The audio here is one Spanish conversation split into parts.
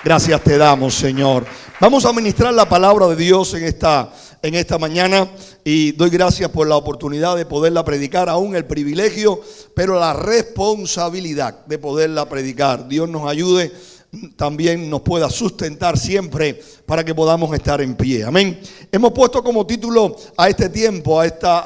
Gracias te damos, Señor. Vamos a ministrar la palabra de Dios en esta mañana y doy gracias por la oportunidad de poderla predicar, aún el privilegio, pero la responsabilidad de poderla predicar. Dios nos ayude, también nos pueda sustentar siempre para que podamos estar en pie. Amén. Hemos puesto como título a este tiempo, a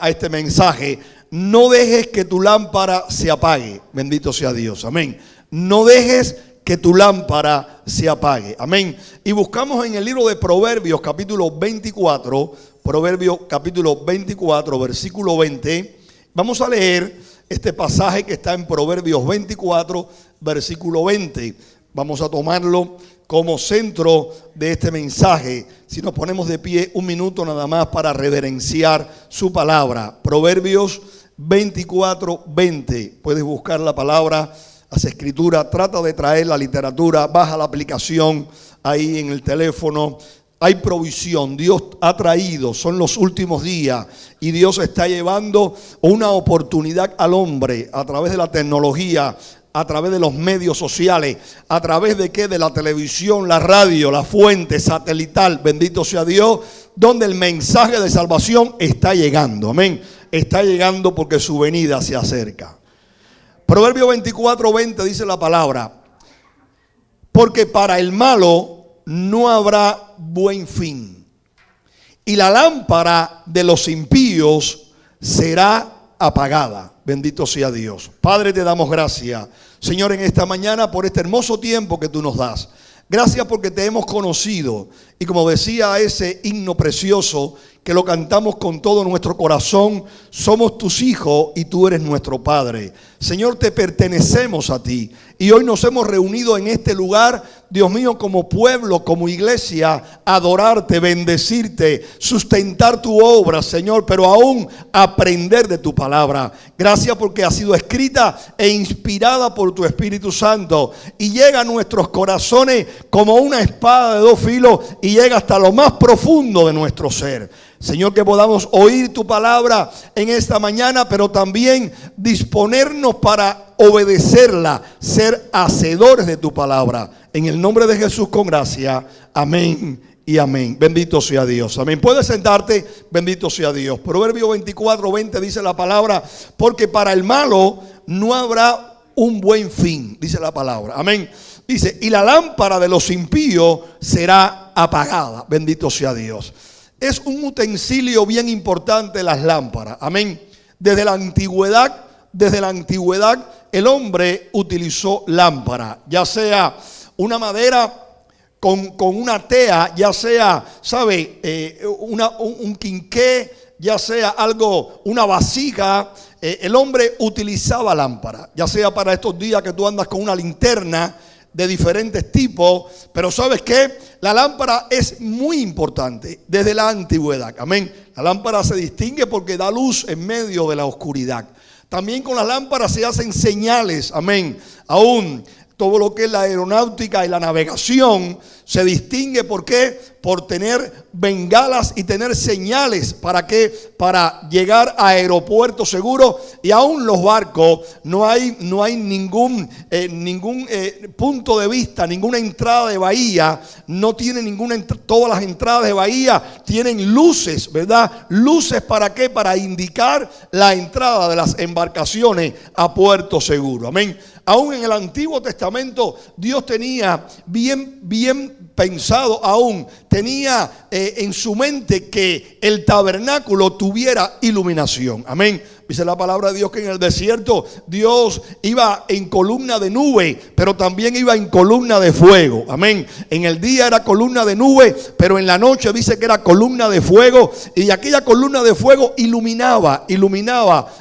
este mensaje: no dejes que tu lámpara se apague. Bendito sea Dios. Amén. No dejes que tu lámpara se apague. Amén. Y buscamos en el libro de Proverbios capítulo 24, Proverbios capítulo 24, versículo 20. Vamos a leer este pasaje que está en Proverbios 24, versículo 20. Vamos a tomarlo como centro de este mensaje. Si nos ponemos de pie un minuto nada más para reverenciar su palabra. Proverbios 24, 20. Puedes buscar la palabra, las escrituras, trata de traer la literatura, baja la aplicación ahí en el teléfono. Hay provisión, Dios ha traído, son los últimos días y Dios está llevando una oportunidad al hombre a través de la tecnología, a través de los medios sociales, a través de ¿qué? De la televisión, la radio, la fuente satelital, bendito sea Dios, donde el mensaje de salvación está llegando, amén, está llegando porque su venida se acerca. Proverbio 24, 20 dice la palabra: porque para el malo no habrá buen fin, y la lámpara de los impíos será apagada. Bendito sea Dios. Padre, te damos gracias, Señor, en esta mañana por este hermoso tiempo que tú nos das. Gracias porque te hemos conocido y, como decía ese himno precioso que lo cantamos con todo nuestro corazón, somos tus hijos y tú eres nuestro Padre. Señor, te pertenecemos a ti y hoy nos hemos reunido en este lugar, Dios mío, como pueblo, como iglesia, adorarte, bendecirte, sustentar tu obra, Señor, pero aún aprender de tu palabra. Gracias porque ha sido escrita e inspirada por tu Espíritu Santo y llega a nuestros corazones como una espada de dos filos y llega hasta lo más profundo de nuestro ser. Señor, que podamos oír tu palabra en esta mañana, pero también disponernos para obedecerla, ser hacedores de tu palabra. En el nombre de Jesús, con gracia. Amén y amén. Bendito sea Dios. Amén. Puedes sentarte. Bendito sea Dios. Proverbio 24, 20 dice la palabra: porque para el malo no habrá un buen fin, dice la palabra. Amén. Dice: y la lámpara de los impíos será apagada. Bendito sea Dios. Es un utensilio bien importante las lámparas. Amén. Desde la antigüedad el hombre utilizó lámpara, ya sea una madera con una tea, ya sea, un quinqué, ya sea algo, una vasija. El hombre utilizaba lámpara, ya sea para estos días que tú andas con una linterna de diferentes tipos, pero ¿sabes qué? La lámpara es muy importante desde la antigüedad. Amén. La lámpara se distingue porque da luz en medio de la oscuridad. También con las lámparas se hacen señales. Amén. Aún todo lo que es la aeronáutica y la navegación se distingue. ¿Por qué? Por tener bengalas y tener señales. ¿Para qué? Para llegar a aeropuertos seguros. Y aún los barcos no hay ningún punto de vista, ninguna entrada de bahía. No tiene todas las entradas de bahía tienen luces, ¿verdad? Luces, ¿para qué? Para indicar la entrada de las embarcaciones a puerto seguro. Amén. Aún en el Antiguo Testamento Dios tenía bien pensado, aún tenía en su mente que el tabernáculo tuviera iluminación. Amén. Dice la palabra de Dios que en el desierto Dios iba en columna de nube, pero también iba en columna de fuego. Amén. En el día era columna de nube, pero en la noche dice que era columna de fuego. Y aquella columna de fuego iluminaba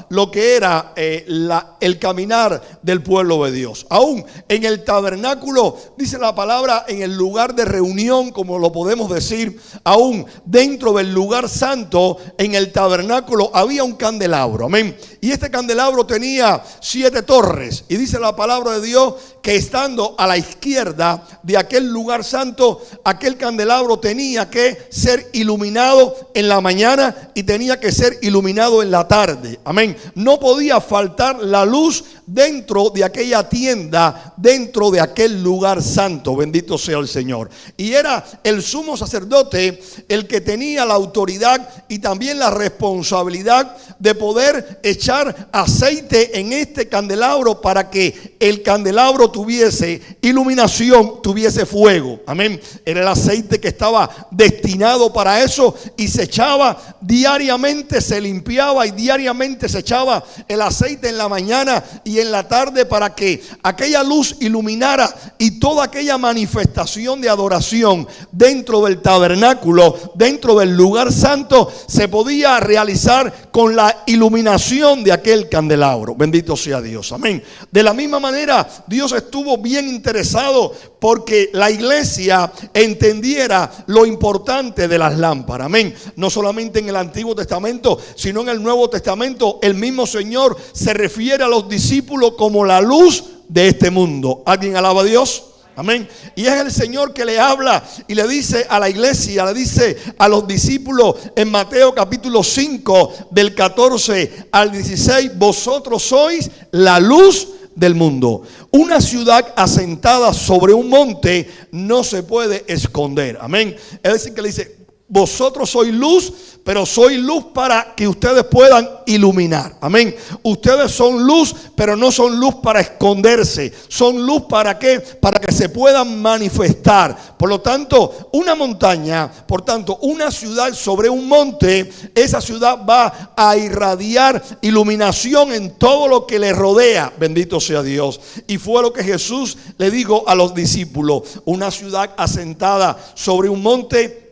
lo que era el caminar del pueblo de Dios. Aún en el tabernáculo, dice la palabra, en el lugar de reunión, como lo podemos decir, aún dentro del lugar santo, en el tabernáculo había un candelabro. Amén. Y este candelabro tenía 7 torres. Y dice la palabra de Dios que estando a la izquierda de aquel lugar santo, aquel candelabro tenía que ser iluminado en la mañana y tenía que ser iluminado en la tarde. Amén. No podía faltar la luz dentro de aquella tienda, dentro de aquel lugar santo. Bendito sea el Señor. Y era el sumo sacerdote el que tenía la autoridad y también la responsabilidad de poder echar aceite en este candelabro para que el candelabro tuviese iluminación, tuviese fuego. Amén. Era el aceite que estaba destinado para eso y se echaba diariamente, se limpiaba y diariamente se echaba el aceite en la mañana y en la tarde para que aquella luz iluminara y toda aquella manifestación de adoración dentro del tabernáculo, dentro del lugar santo, se podía realizar con la iluminación de aquel candelabro. Bendito sea Dios. Amén. De la misma manera, Dios estuvo bien interesado porque la iglesia entendiera lo importante de las lámparas. Amén. No solamente en el Antiguo Testamento, sino en el Nuevo Testamento, el mismo Señor se refiere a los discípulos como la luz de este mundo. ¿Alguien alaba a Dios? Amén. Y es el Señor que le habla y le dice a la iglesia, le dice a los discípulos en Mateo capítulo 5 del 14 al 16: vosotros sois la luz del mundo. Una ciudad asentada sobre un monte no se puede esconder. Amén. Es decir, que le dice: vosotros sois luz, pero soy luz para que ustedes puedan iluminar. Amén. Ustedes son luz, pero no son luz para esconderse. Son luz para ¿qué? Para que se puedan manifestar. Por lo tanto, una montaña, por tanto, una ciudad sobre un monte, esa ciudad va a irradiar iluminación en todo lo que le rodea. Bendito sea Dios. Y fue lo que Jesús le dijo a los discípulos: una ciudad asentada sobre un monte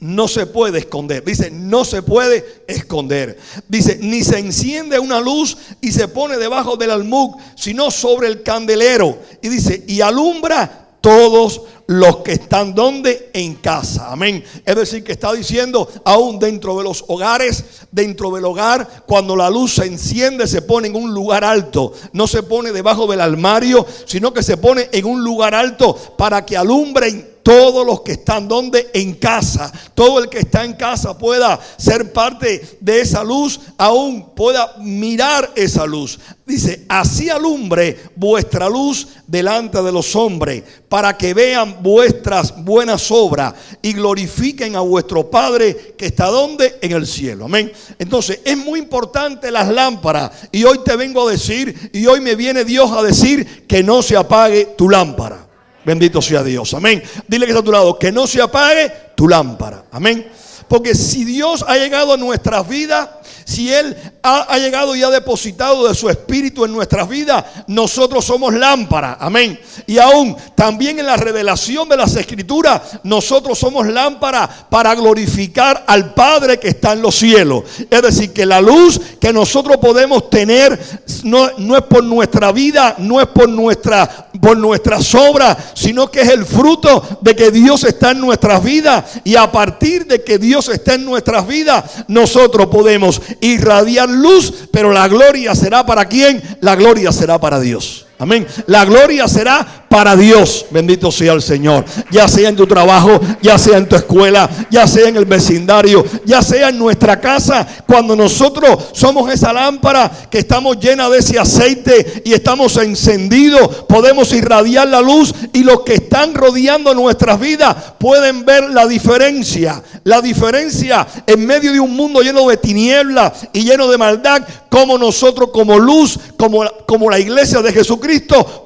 no se puede esconder. Dice, no se puede esconder. Dice, ni se enciende una luz y se pone debajo del almud, sino sobre el candelero. Y dice, y alumbra todos los que están donde en casa. Amén. Es decir, que está diciendo, aún dentro de los hogares, dentro del hogar, cuando la luz se enciende, se pone en un lugar alto. No se pone debajo del armario, sino que se pone en un lugar alto para que alumbren todos los que están donde en casa. Todo el que está en casa pueda ser parte de esa luz, aún pueda mirar esa luz. Dice, así alumbre vuestra luz delante de los hombres, para que vean vuestras buenas obras y glorifiquen a vuestro Padre que está donde en el cielo. Amén. Entonces es muy importante las lámparas, y hoy te vengo a decir, y hoy me viene Dios a decir, que no se apague tu lámpara. Bendito sea Dios. Amén. Dile que está a tu lado, que no se apague tu lámpara. Amén. Porque si Dios ha llegado a nuestras vidas, si Él ha llegado y ha depositado de su espíritu en nuestras vidas, nosotros somos lámpara. Amén. Y aún también en la revelación de las Escrituras, nosotros somos lámpara para glorificar al Padre que está en los cielos. Es decir, que la luz que nosotros podemos tener no es por nuestra vida, no es por nuestras obras, sino que es el fruto de que Dios está en nuestras vidas. Y a partir de que Dios está en nuestras vidas, nosotros podemos irradiar luz, pero la gloria será ¿para quién? La gloria será para Dios. Amén. La gloria será para Dios. Bendito sea el Señor. Ya sea en tu trabajo, ya sea en tu escuela, ya sea en el vecindario, ya sea en nuestra casa. Cuando nosotros somos esa lámpara que estamos llena de ese aceite y estamos encendidos, podemos irradiar la luz, y los que están rodeando nuestras vidas pueden ver la diferencia. La diferencia en medio de un mundo lleno de tinieblas y lleno de maldad, como nosotros como luz, como la iglesia de Jesucristo,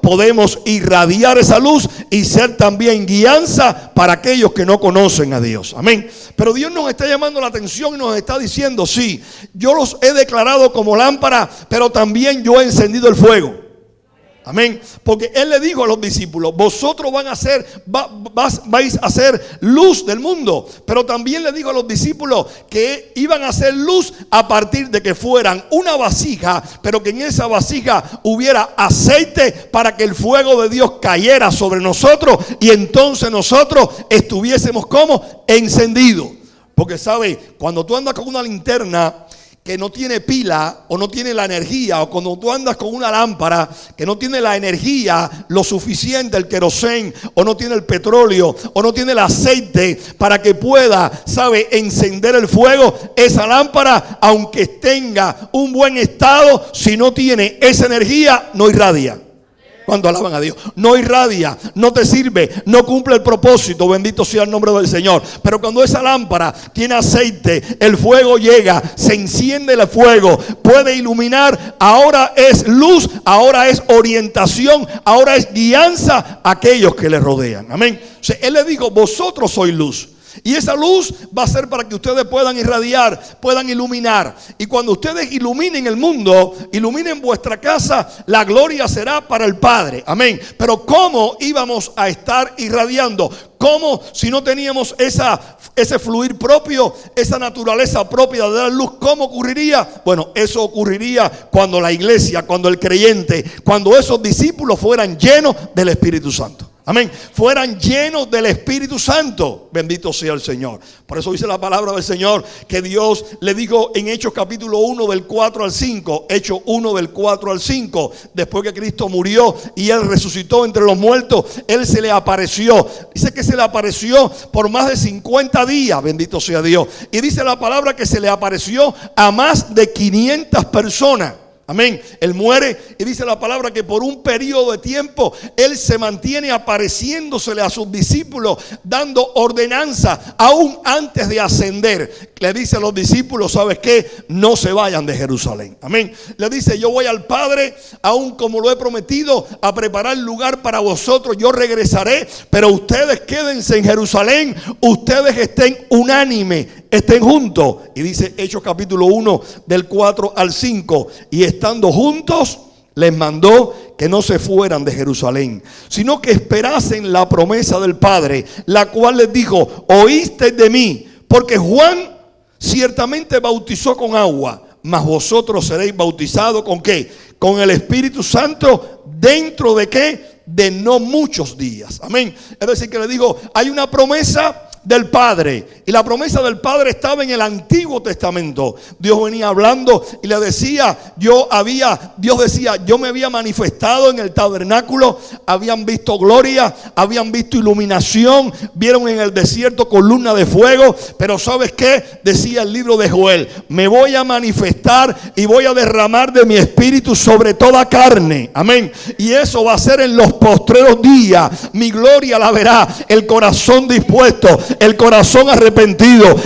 podemos irradiar esa luz y ser también guianza para aquellos que no conocen a Dios. Amén. Pero Dios nos está llamando la atención y nos está diciendo, sí, yo los he declarado como lámpara, pero también yo he encendido el fuego. Amén. Porque Él le dijo a los discípulos, vosotros vais a ser luz del mundo. Pero también le dijo a los discípulos que iban a ser luz a partir de que fueran una vasija, pero que en esa vasija hubiera aceite para que el fuego de Dios cayera sobre nosotros, y entonces nosotros estuviésemos como encendidos. Porque sabe, cuando tú andas con una linterna que no tiene pila o no tiene la energía, o cuando tú andas con una lámpara que no tiene la energía lo suficiente, el querosén, o no tiene el petróleo, o no tiene el aceite para que pueda, ¿sabe?, encender el fuego, esa lámpara, aunque tenga un buen estado, si no tiene esa energía, no irradia. Cuando alaban a Dios, no irradia, no te sirve, no cumple el propósito. Bendito sea el nombre del Señor. Pero cuando esa lámpara tiene aceite, el fuego llega, se enciende el fuego, puede iluminar. Ahora es luz, ahora es orientación, ahora es guianza a aquellos que le rodean. Amén. O sea, Él le dijo: vosotros sois luz. Y esa luz va a ser para que ustedes puedan irradiar, puedan iluminar. Y cuando ustedes iluminen el mundo, iluminen vuestra casa, la gloria será para el Padre. Amén. Pero ¿cómo íbamos a estar irradiando? ¿Cómo si no teníamos ese fluir propio, esa naturaleza propia de dar luz? ¿Cómo ocurriría? Bueno, eso ocurriría cuando la iglesia, cuando el creyente, cuando esos discípulos fueran llenos del Espíritu Santo. Amén. Fueran llenos del Espíritu Santo. Bendito sea el Señor. Por eso dice la palabra del Señor que Dios le dijo en Hechos capítulo 1 del 4 al 5. Hechos 1 del 4 al 5. Después que Cristo murió y Él resucitó entre los muertos, Él se le apareció. Dice que se le apareció por más de 50 días. Bendito sea Dios. Y dice la palabra que se le apareció a más de 500 personas. Amén. Él muere y dice la palabra que por un periodo de tiempo Él se mantiene apareciéndosele a sus discípulos, dando ordenanza aún antes de ascender. Le dice a los discípulos: ¿sabes qué? No se vayan de Jerusalén. Amén. Le dice: yo voy al Padre, aún como lo he prometido, a preparar lugar para vosotros. Yo regresaré, pero ustedes quédense en Jerusalén. Ustedes estén unánime, estén juntos. Y dice Hechos capítulo 1 del 4 al 5. Y estando juntos, les mandó que no se fueran de Jerusalén, sino que esperasen la promesa del Padre, la cual les dijo: oísteis de mí, porque Juan ciertamente bautizó con agua, mas vosotros seréis bautizados ¿con qué? Con el Espíritu Santo, dentro de ¿qué? De no muchos días. Amén. Es decir, que le digo, hay una promesa del Padre, y la promesa del Padre estaba en el Antiguo Testamento. Dios venía hablando y le decía, Dios decía: yo me había manifestado en el tabernáculo, habían visto gloria, habían visto iluminación, vieron en el desierto columna de fuego, pero ¿sabes qué? Decía el libro de Joel: me voy a manifestar y voy a derramar de mi espíritu sobre toda carne. Amén. Y eso va a ser en los postreros días. Mi gloria la verá el corazón dispuesto, el corazón arrepentido.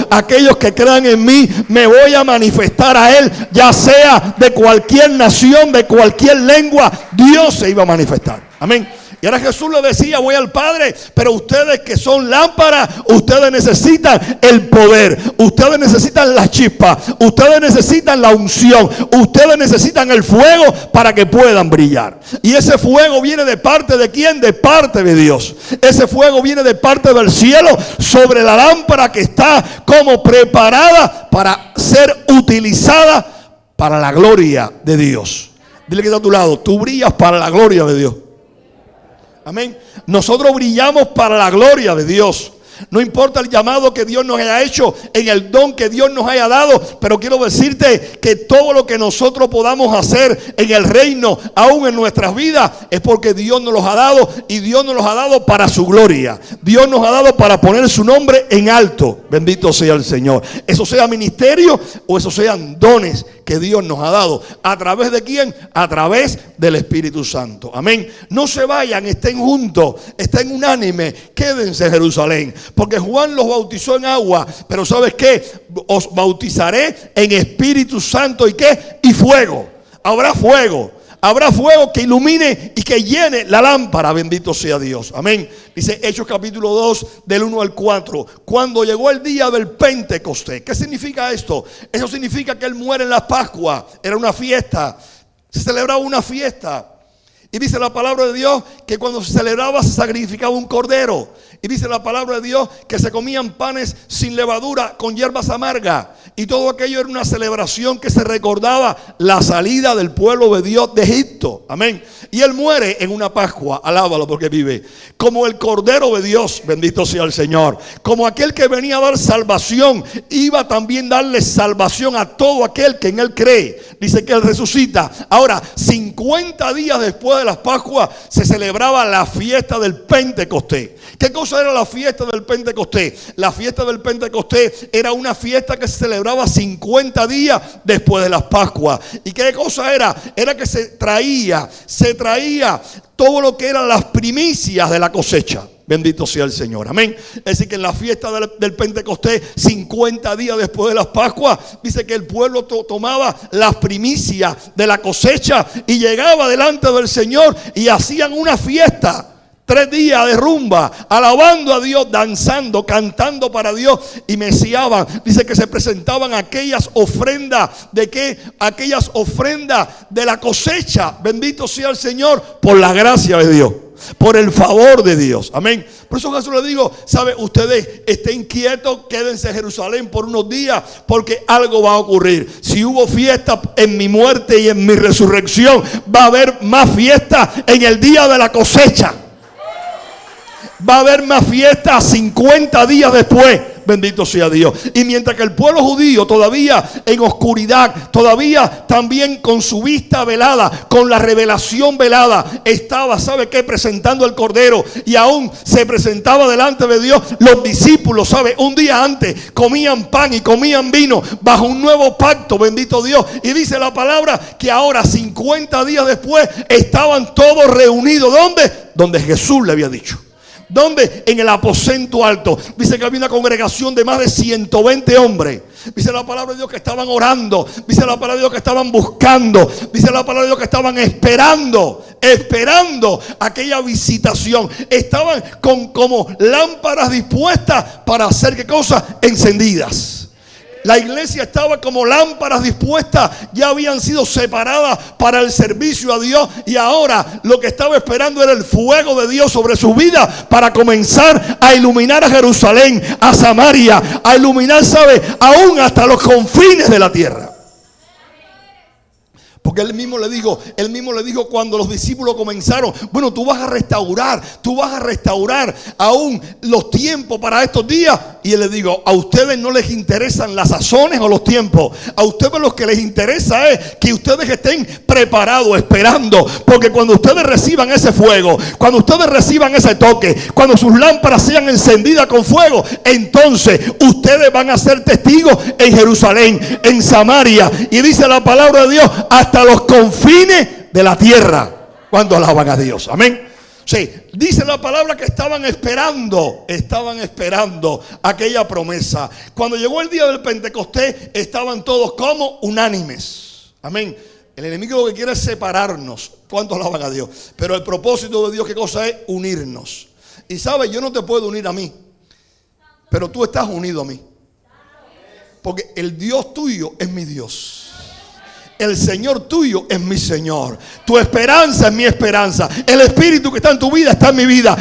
Aquellos que crean en mí, me voy a manifestar a Él, ya sea de cualquier nación, de cualquier lengua. Dios se iba a manifestar. Amén. Y ahora Jesús le decía: voy al Padre, pero ustedes que son lámparas, ustedes necesitan el poder, ustedes necesitan la chispa, ustedes necesitan la unción, ustedes necesitan el fuego para que puedan brillar. Y ese fuego viene de parte de ¿quién? De parte de Dios. Ese fuego viene de parte del cielo sobre la lámpara que está como preparada para ser utilizada para la gloria de Dios. Dile que está a tu lado: tú brillas para la gloria de Dios. Amén. Nosotros brillamos para la gloria de Dios. No importa el llamado que Dios nos haya hecho, en el don que Dios nos haya dado, pero quiero decirte que todo lo que nosotros podamos hacer en el reino, aún en nuestras vidas, es porque Dios nos los ha dado, y Dios nos los ha dado para su gloria. Dios nos ha dado para poner su nombre en alto. Bendito sea el Señor. Eso sea ministerio o eso sean dones que Dios nos ha dado. ¿A través de quién? A través del Espíritu Santo. Amén. No se vayan, estén juntos, estén unánime, quédense en Jerusalén. Porque Juan los bautizó en agua, pero ¿sabes qué? Os bautizaré en Espíritu Santo y ¿qué? Y fuego. Habrá fuego. Habrá fuego que ilumine y que llene la lámpara. Bendito sea Dios. Amén. Dice Hechos capítulo 2 del 1 al 4. Cuando llegó el día del Pentecostés. ¿Qué significa esto? Eso significa que Él muere en la Pascua. Era una fiesta. Se celebraba una fiesta. Y dice la palabra de Dios que cuando se celebraba se sacrificaba un cordero. Y dice la palabra de Dios que se comían panes sin levadura con hierbas amargas. Y todo aquello era una celebración que se recordaba la salida del pueblo de Dios de Egipto. Amén. Y Él muere en una Pascua, alábalo porque vive. Como el Cordero de Dios, bendito sea el Señor. Como aquel que venía a dar salvación, iba también a darle salvación a todo aquel que en Él cree. Dice que Él resucita. Ahora, 50 días después de las Pascuas se celebraba la fiesta del Pentecostés. ¿Qué cosa era la fiesta del Pentecostés? La fiesta del Pentecostés era una fiesta que se celebraba 50 días después de las Pascuas. ¿Y qué cosa era? Era que se traía todo lo que eran las primicias de la cosecha. Bendito sea el Señor, amén. Es decir, que en la fiesta del Pentecostés, 50 días después de las Pascuas, dice que el pueblo tomaba las primicias de la cosecha y llegaba delante del Señor y hacían una fiesta. 3 días de rumba, alabando a Dios, danzando, cantando para Dios y meciaban. Dice que se presentaban aquellas ofrendas. ¿De qué? Aquellas ofrendas de la cosecha. Bendito sea el Señor por la gracia de Dios, por el favor de Dios. Amén. Por eso Jesús le digo, ¿sabe? Ustedes estén quietos, quédense en Jerusalén por unos días, porque algo va a ocurrir. Si hubo fiesta en mi muerte y en mi resurrección, va a haber más fiesta en el día de la cosecha. Va a haber más fiesta 50 días después. Bendito sea Dios. Y mientras que el pueblo judío todavía en oscuridad, todavía también con su vista velada, con la revelación velada, estaba, ¿sabe qué? Presentando el Cordero. Y aún se presentaba delante de Dios. Los discípulos, ¿sabe? Un día antes comían pan y comían vino bajo un nuevo pacto. Bendito Dios. Y dice la palabra que ahora 50 días después estaban todos reunidos. ¿Dónde? Donde Jesús le había dicho. ¿Dónde? En el aposento alto. Dice que había una congregación de más de 120 hombres. Dice la palabra de Dios que estaban orando. Dice la palabra de Dios que estaban buscando. Dice la palabra de Dios que estaban esperando aquella visitación. Estaban como lámparas dispuestas para hacer ¿qué cosa? Encendidas. La iglesia estaba como lámparas dispuestas, ya habían sido separadas para el servicio a Dios y ahora lo que estaba esperando era el fuego de Dios sobre su vida para comenzar a iluminar a Jerusalén, a Samaria, a iluminar, ¿sabe? Aún hasta los confines de la tierra. Porque él mismo le dijo cuando los discípulos comenzaron, bueno, tú vas a restaurar aún los tiempos para estos días. Y él le dijo, a ustedes no les interesan las sazones o los tiempos. A ustedes lo que les interesa es que ustedes estén preparados, esperando. Porque cuando ustedes reciban ese fuego, cuando ustedes reciban ese toque, cuando sus lámparas sean encendidas con fuego, entonces ustedes van a ser testigos en Jerusalén, en Samaria. Y dice la palabra de Dios, hasta los confines de la tierra. Cuando alaban a Dios, amén. Sí, dice la palabra que estaban esperando aquella promesa. Cuando llegó el día del Pentecostés, estaban todos como unánimes, amén. El enemigo lo que quiere es separarnos. ¿Cuántos alaban a Dios? Pero el propósito de Dios, ¿qué cosa es? Unirnos. Y sabes, yo no te puedo unir a mí, pero tú estás unido a mí, porque el Dios tuyo es mi Dios. El Señor tuyo es mi Señor. Tu esperanza es mi esperanza. El Espíritu que está en tu vida está en mi vida.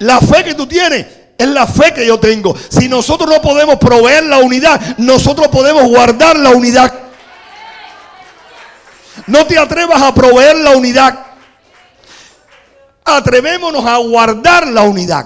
La fe que tú tienes es la fe que yo tengo. Si nosotros no podemos proveer la unidad, nosotros podemos guardar la unidad. No te atrevas a proveer la unidad. Atrevémonos a guardar la unidad.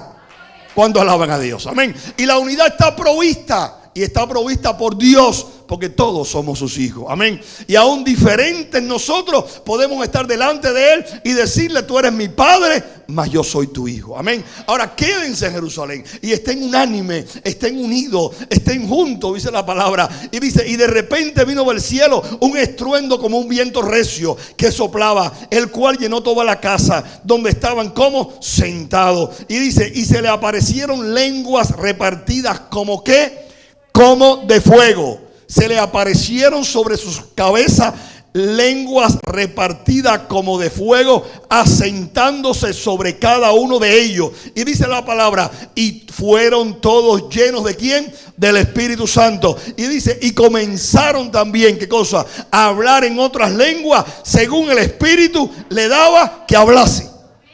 Cuando alaban a Dios, amén. Y la unidad está provista. Y está provista por Dios, porque todos somos sus hijos, amén. Y aún diferentes nosotros podemos estar delante de Él y decirle, tú eres mi Padre, mas yo soy tu hijo, amén. Ahora quédense en Jerusalén y estén unánime, estén unidos, estén juntos, dice la palabra. Y dice, y de repente vino del cielo un estruendo como un viento recio que soplaba, el cual llenó toda la casa donde estaban como sentados. Y dice, y se le aparecieron lenguas repartidas como que como de fuego. Se le aparecieron sobre sus cabezas lenguas repartidas como de fuego, asentándose sobre cada uno de ellos. Y dice la palabra, y fueron todos llenos ¿de quién? Del Espíritu Santo. Y dice, y comenzaron también, ¿qué cosa? A hablar en otras lenguas, según el Espíritu le daba que hablase.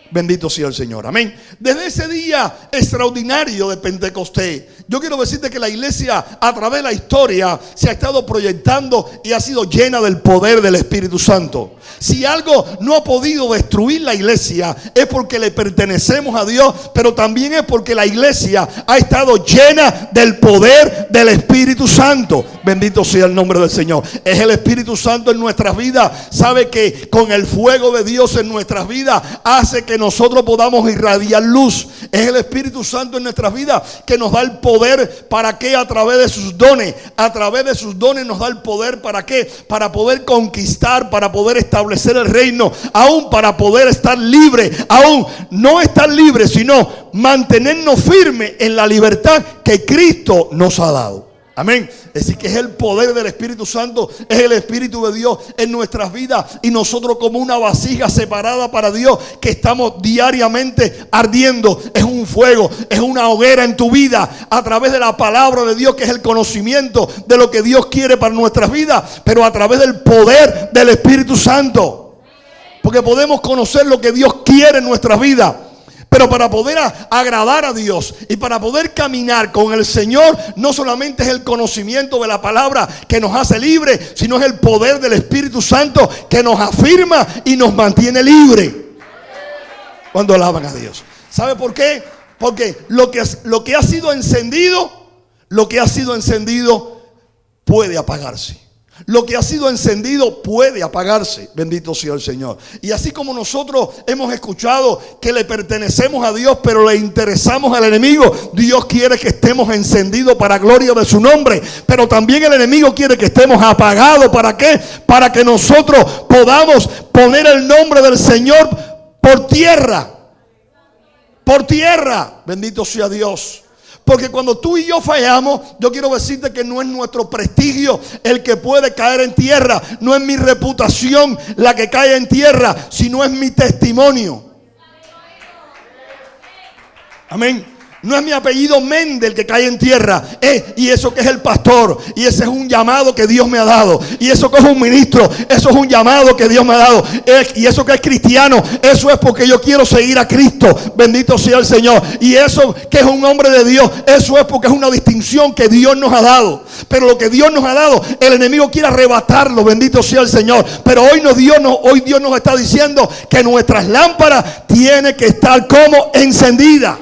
Bendito sea el Señor, amén. Desde ese día extraordinario de Pentecostés, yo quiero decirte que la iglesia a través de la historia se ha estado proyectando y ha sido llena del poder del Espíritu Santo. Si algo no ha podido destruir la iglesia es porque le pertenecemos a Dios, pero también es porque la iglesia ha estado llena del poder del Espíritu Santo. Bendito sea el nombre del Señor. Es el Espíritu Santo en nuestras vidas. Sabe que con el fuego de Dios en nuestras vidas hace que nosotros podamos irradiar luz. Es el Espíritu Santo en nuestras vidas que nos da el poder para que a través de sus dones, nos da el poder para qué, para poder conquistar, para poder establecer el reino, aún para poder estar libre, aún no estar libre, sino mantenernos firmes en la libertad que Cristo nos ha dado. Amén. Es decir, que es el poder del Espíritu Santo, es el Espíritu de Dios en nuestras vidas. Y nosotros como una vasija separada para Dios, que estamos diariamente ardiendo. Es un fuego, es una hoguera en tu vida, a través de la palabra de Dios, que es el conocimiento de lo que Dios quiere para nuestras vidas, pero a través del poder del Espíritu Santo. Porque podemos conocer lo que Dios quiere en nuestras vidas. Pero para poder agradar a Dios y para poder caminar con el Señor, no solamente es el conocimiento de la palabra que nos hace libres, sino es el poder del Espíritu Santo que nos afirma y nos mantiene libres. Cuando alaban a Dios. ¿Sabe por qué? Porque lo que ha sido encendido puede apagarse. Lo que ha sido encendido puede apagarse. Bendito sea el Señor. Y así como nosotros hemos escuchado que le pertenecemos a Dios, pero le interesamos al enemigo, Dios quiere que estemos encendidos para gloria de su nombre. Pero también el enemigo quiere que estemos apagados. ¿Para qué? Para que nosotros podamos poner el nombre del Señor por tierra. Por tierra. Bendito sea Dios. Porque cuando tú y yo fallamos, yo quiero decirte que no es nuestro prestigio el que puede caer en tierra. No es mi reputación la que cae en tierra, sino es mi testimonio. Amén. No es mi apellido Méndez el que cae en tierra. Y eso que es el pastor. Y ese es un llamado que Dios me ha dado. Y eso que es un ministro. Eso es un llamado que Dios me ha dado. Y eso que es cristiano. Eso es porque yo quiero seguir a Cristo. Bendito sea el Señor. Y eso que es un hombre de Dios. Eso es porque es una distinción que Dios nos ha dado. Pero lo que Dios nos ha dado, el enemigo quiere arrebatarlo. Bendito sea el Señor. Pero hoy Dios nos está diciendo que nuestras lámparas tienen que estar como encendidas.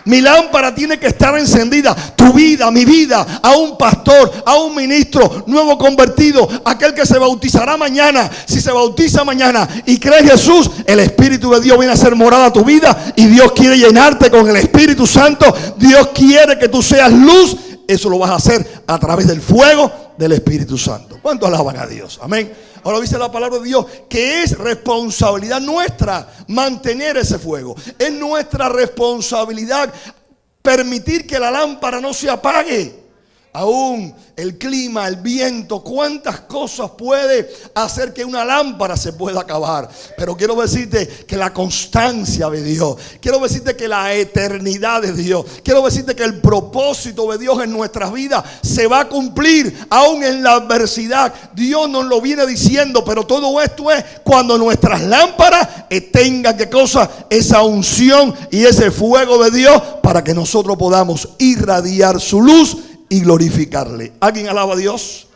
Mi lámpara tiene que estar encendida. Tu vida, mi vida, a un pastor, a un ministro nuevo convertido, aquel que se bautizará mañana. Si se bautiza mañana y cree en Jesús, el Espíritu de Dios viene a ser morada a tu vida. Y Dios quiere llenarte con el Espíritu Santo. Dios quiere que tú seas luz. Eso lo vas a hacer a través del fuego del Espíritu Santo. ¿Cuánto alaban a Dios? Amén. Ahora dice la palabra de Dios que es responsabilidad nuestra mantener ese fuego. Es nuestra responsabilidad permitir que la lámpara no se apague. Aún el clima, el viento, cuántas cosas puede hacer que una lámpara se pueda acabar. Pero quiero decirte que la constancia de Dios, quiero decirte que la eternidad de Dios, quiero decirte que el propósito de Dios en nuestras vidas se va a cumplir aún en la adversidad. Dios nos lo viene diciendo, pero todo esto es cuando nuestras lámparas tengan ¿qué cosa? Esa unción y ese fuego de Dios para que nosotros podamos irradiar su luz y glorificarle. ¿Alguien alaba a Dios?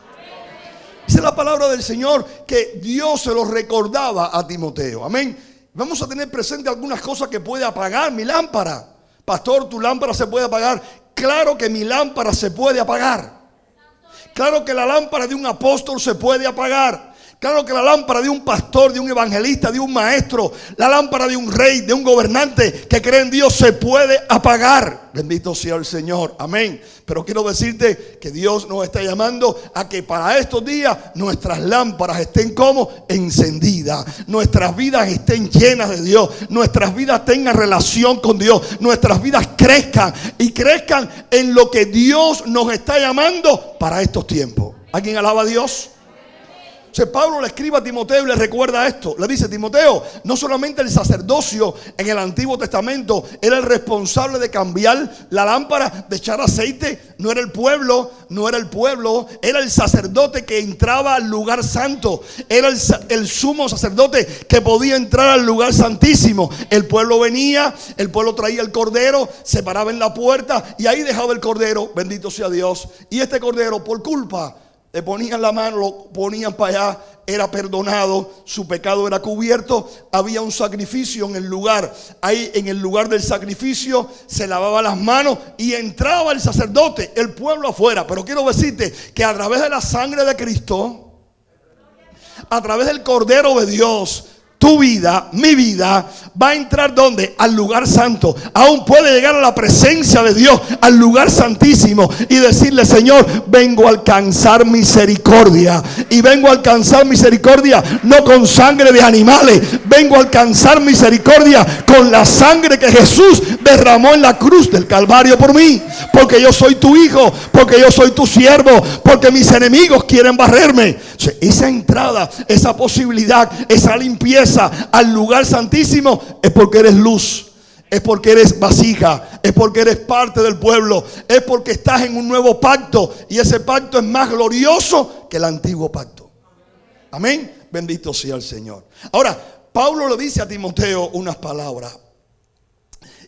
Dice la palabra del Señor que Dios se lo recordaba a Timoteo. Amén. Vamos a tener presente algunas cosas que puede apagar mi lámpara. Pastor, tu lámpara se puede apagar. Claro que mi lámpara se puede apagar. Claro que la lámpara de un apóstol se puede apagar. Claro que la lámpara de un pastor, de un evangelista, de un maestro, la lámpara de un rey, de un gobernante que cree en Dios se puede apagar. Bendito sea el Señor. Amén. Pero quiero decirte que Dios nos está llamando a que para estos días nuestras lámparas estén como encendidas. Nuestras vidas estén llenas de Dios. Nuestras vidas tengan relación con Dios. Nuestras vidas crezcan y crezcan en lo que Dios nos está llamando para estos tiempos. ¿Alguien alaba a Dios? Pablo le escribe a Timoteo y le recuerda esto. Le dice: Timoteo, no solamente el sacerdocio en el Antiguo Testamento era el responsable de cambiar la lámpara, de echar aceite. No era el pueblo, era el sacerdote que entraba al lugar santo. Era el sumo sacerdote que podía entrar al lugar santísimo. El pueblo venía, el pueblo traía el cordero, se paraba en la puerta y ahí dejaba el cordero, bendito sea Dios. Y este cordero, por culpa, le ponían la mano, lo ponían para allá, era perdonado, su pecado era cubierto. Había un sacrificio en el lugar. Ahí en el lugar del sacrificio se lavaba las manos y entraba el sacerdote, el pueblo afuera. Pero quiero decirte que a través de la sangre de Cristo, a través del Cordero de Dios, tu vida, mi vida, va a entrar ¿dónde? Al lugar santo. Aún puede llegar a la presencia de Dios, al lugar santísimo, y decirle: Señor, vengo a alcanzar misericordia. Y vengo a alcanzar misericordia no con sangre de animales, vengo a alcanzar misericordia con la sangre que Jesús derramó en la cruz del Calvario por mí. Porque yo soy tu hijo, porque yo soy tu siervo, porque mis enemigos quieren barrerme. Esa entrada, esa posibilidad, esa limpieza al lugar santísimo es porque eres luz, es porque eres vasija, es porque eres parte del pueblo, es porque estás en un nuevo pacto, y ese pacto es más glorioso que el antiguo pacto. Amén. Bendito sea el Señor. Ahora, Pablo le dice a Timoteo unas palabras,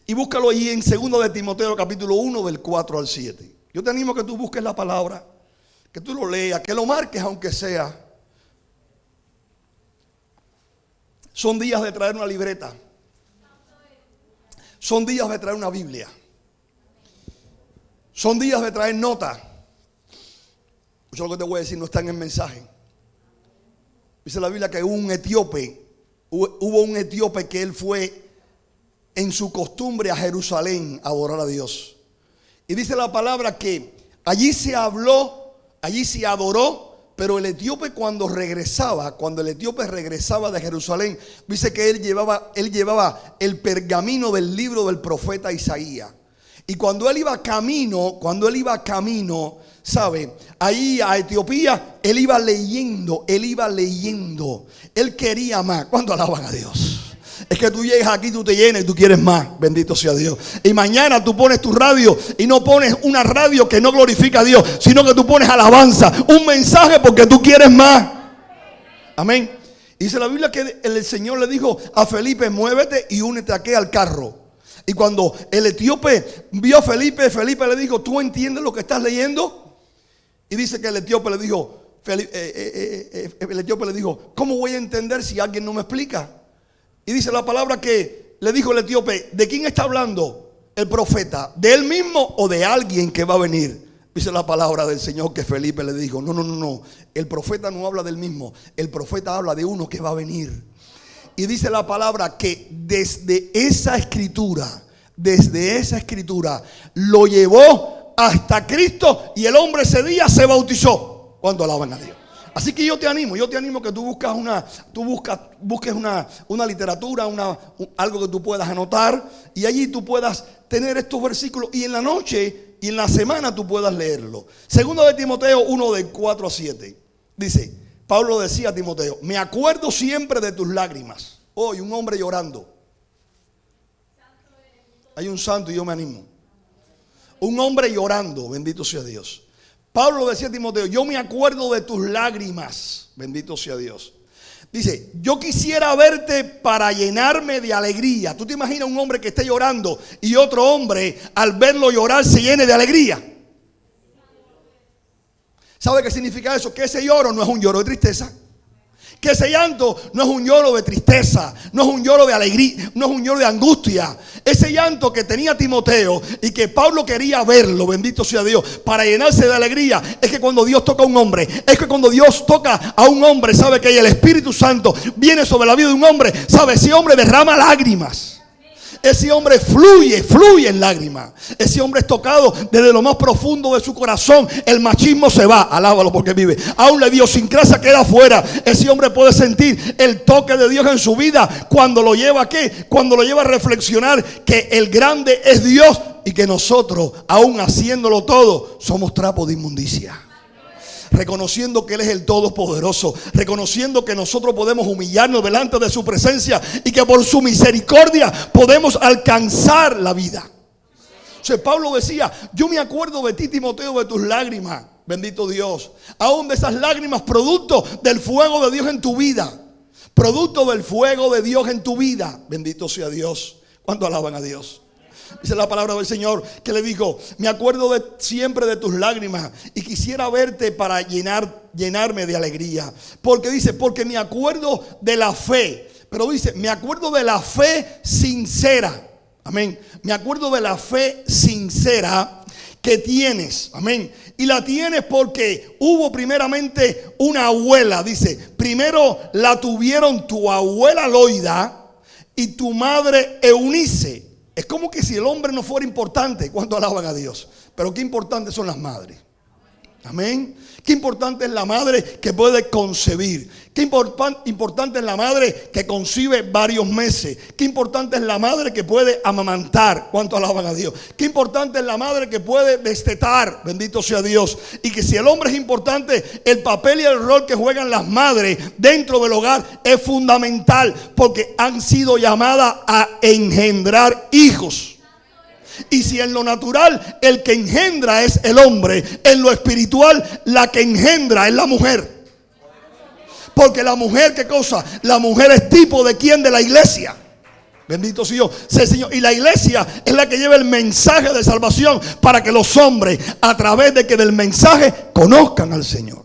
y búscalo ahí en 2 de Timoteo capítulo 1 del 4 al 7. Yo te animo a que tú busques la palabra, que tú lo leas, que lo marques aunque sea. Son días de traer una libreta. Son días de traer una Biblia. Son días de traer nota. Yo lo que te voy a decir no está en el mensaje. Dice la Biblia que hubo un etíope que él fue en su costumbre a Jerusalén a adorar a Dios. Y dice la palabra que allí se habló, allí se adoró. Pero el etíope cuando el etíope regresaba de Jerusalén, dice que él llevaba el pergamino del libro del profeta Isaías. Y cuando él iba camino, ¿sabe? Ahí a Etiopía, él iba leyendo. Él quería más. ¿Cuándo alaban a Dios? Es que tú llegas aquí, tú te llenas y tú quieres más. Bendito sea Dios. Y mañana tú pones tu radio y no pones una radio que no glorifica a Dios, sino que tú pones alabanza, un mensaje porque tú quieres más. Amén. Y dice la Biblia que el Señor le dijo a Felipe: muévete y únete aquí al carro. Y cuando el etíope vio a Felipe, Felipe le dijo: ¿tú entiendes lo que estás leyendo? Y dice que el etíope le dijo, ¿cómo voy a entender si alguien no me explica? Y dice la palabra que le dijo el etíope: ¿de quién está hablando el profeta? ¿De él mismo o de alguien que va a venir? Dice la palabra del Señor que Felipe le dijo: no. El profeta no habla del mismo. El profeta habla de uno que va a venir. Y dice la palabra que desde esa escritura lo llevó hasta Cristo, y el hombre ese día se bautizó. ¿Cuándo alaban a Dios? Así que yo te animo que tú busques una literatura, algo que tú puedas anotar, y allí tú puedas tener estos versículos, y en la noche y en la semana tú puedas leerlo. 2 de Timoteo 1 del 4 a 7. Dice, Pablo decía a Timoteo: me acuerdo siempre de tus lágrimas. Hoy un hombre llorando. Hay un santo y yo me animo. Un hombre llorando, bendito sea Dios. Pablo decía a Timoteo: yo me acuerdo de tus lágrimas, bendito sea Dios. Dice: yo quisiera verte para llenarme de alegría. ¿Tú te imaginas un hombre que esté llorando y otro hombre al verlo llorar se llene de alegría? ¿Sabe qué significa eso? Que ese lloro no es un lloro de tristeza. Que ese llanto no es un lloro de tristeza, no es un lloro de alegría, no es un lloro de angustia. Ese llanto que tenía Timoteo y que Pablo quería verlo, bendito sea Dios, para llenarse de alegría, es que cuando Dios toca a un hombre, es que cuando Dios toca a un hombre, sabe que el Espíritu Santo viene sobre la vida de un hombre, sabe, ese hombre derrama lágrimas. Ese hombre fluye en lágrimas. Ese hombre es tocado desde lo más profundo de su corazón. El machismo se va, alábalo porque vive. Aún la idiosincrasia queda afuera. Ese hombre puede sentir el toque de Dios en su vida cuando lo lleva a ¿qué? Cuando lo lleva a reflexionar que el grande es Dios y que nosotros, aún haciéndolo todo, somos trapo de inmundicia. reconociendo que Él es el Todopoderoso, reconociendo que nosotros podemos humillarnos delante de su presencia y que por su misericordia podemos alcanzar la vida. O sea, Pablo decía: yo me acuerdo de ti, Timoteo, de tus lágrimas. Bendito Dios. Aún de esas lágrimas, producto del fuego de Dios en tu vida. Producto del fuego de Dios en tu vida. Bendito sea Dios. ¿Cuánto alaban a Dios? Dice la palabra del Señor que le dijo: me acuerdo siempre de tus lágrimas y quisiera verte para llenarme de alegría. Porque dice, porque me acuerdo de la fe. Pero dice, me acuerdo de la fe sincera. Amén. Me acuerdo de la fe sincera que tienes. Amén. Y la tienes porque hubo primeramente una abuela. Dice, primero la tuvieron tu abuela Loida y tu madre Eunice. Es como que si el hombre no fuera importante. ¿Cuánto alaban a Dios? Pero qué importantes son las madres. Amén. Qué importante es la madre que puede concebir. Qué importante es la madre que concibe varios meses. Qué importante es la madre que puede amamantar. ¿Cuánto alaban a Dios? Qué importante es la madre que puede destetar. Bendito sea Dios. Y que si el hombre es importante, el papel y el rol que juegan las madres dentro del hogar es fundamental, porque han sido llamadas a engendrar hijos. Y si en lo natural el que engendra es el hombre, en lo espiritual la que engendra es la mujer. Porque la mujer, ¿qué cosa? La mujer es tipo de quién? De la iglesia. Bendito sea Dios. Señor. Y la iglesia es la que lleva el mensaje de salvación para que los hombres, a través de que del mensaje, conozcan al Señor.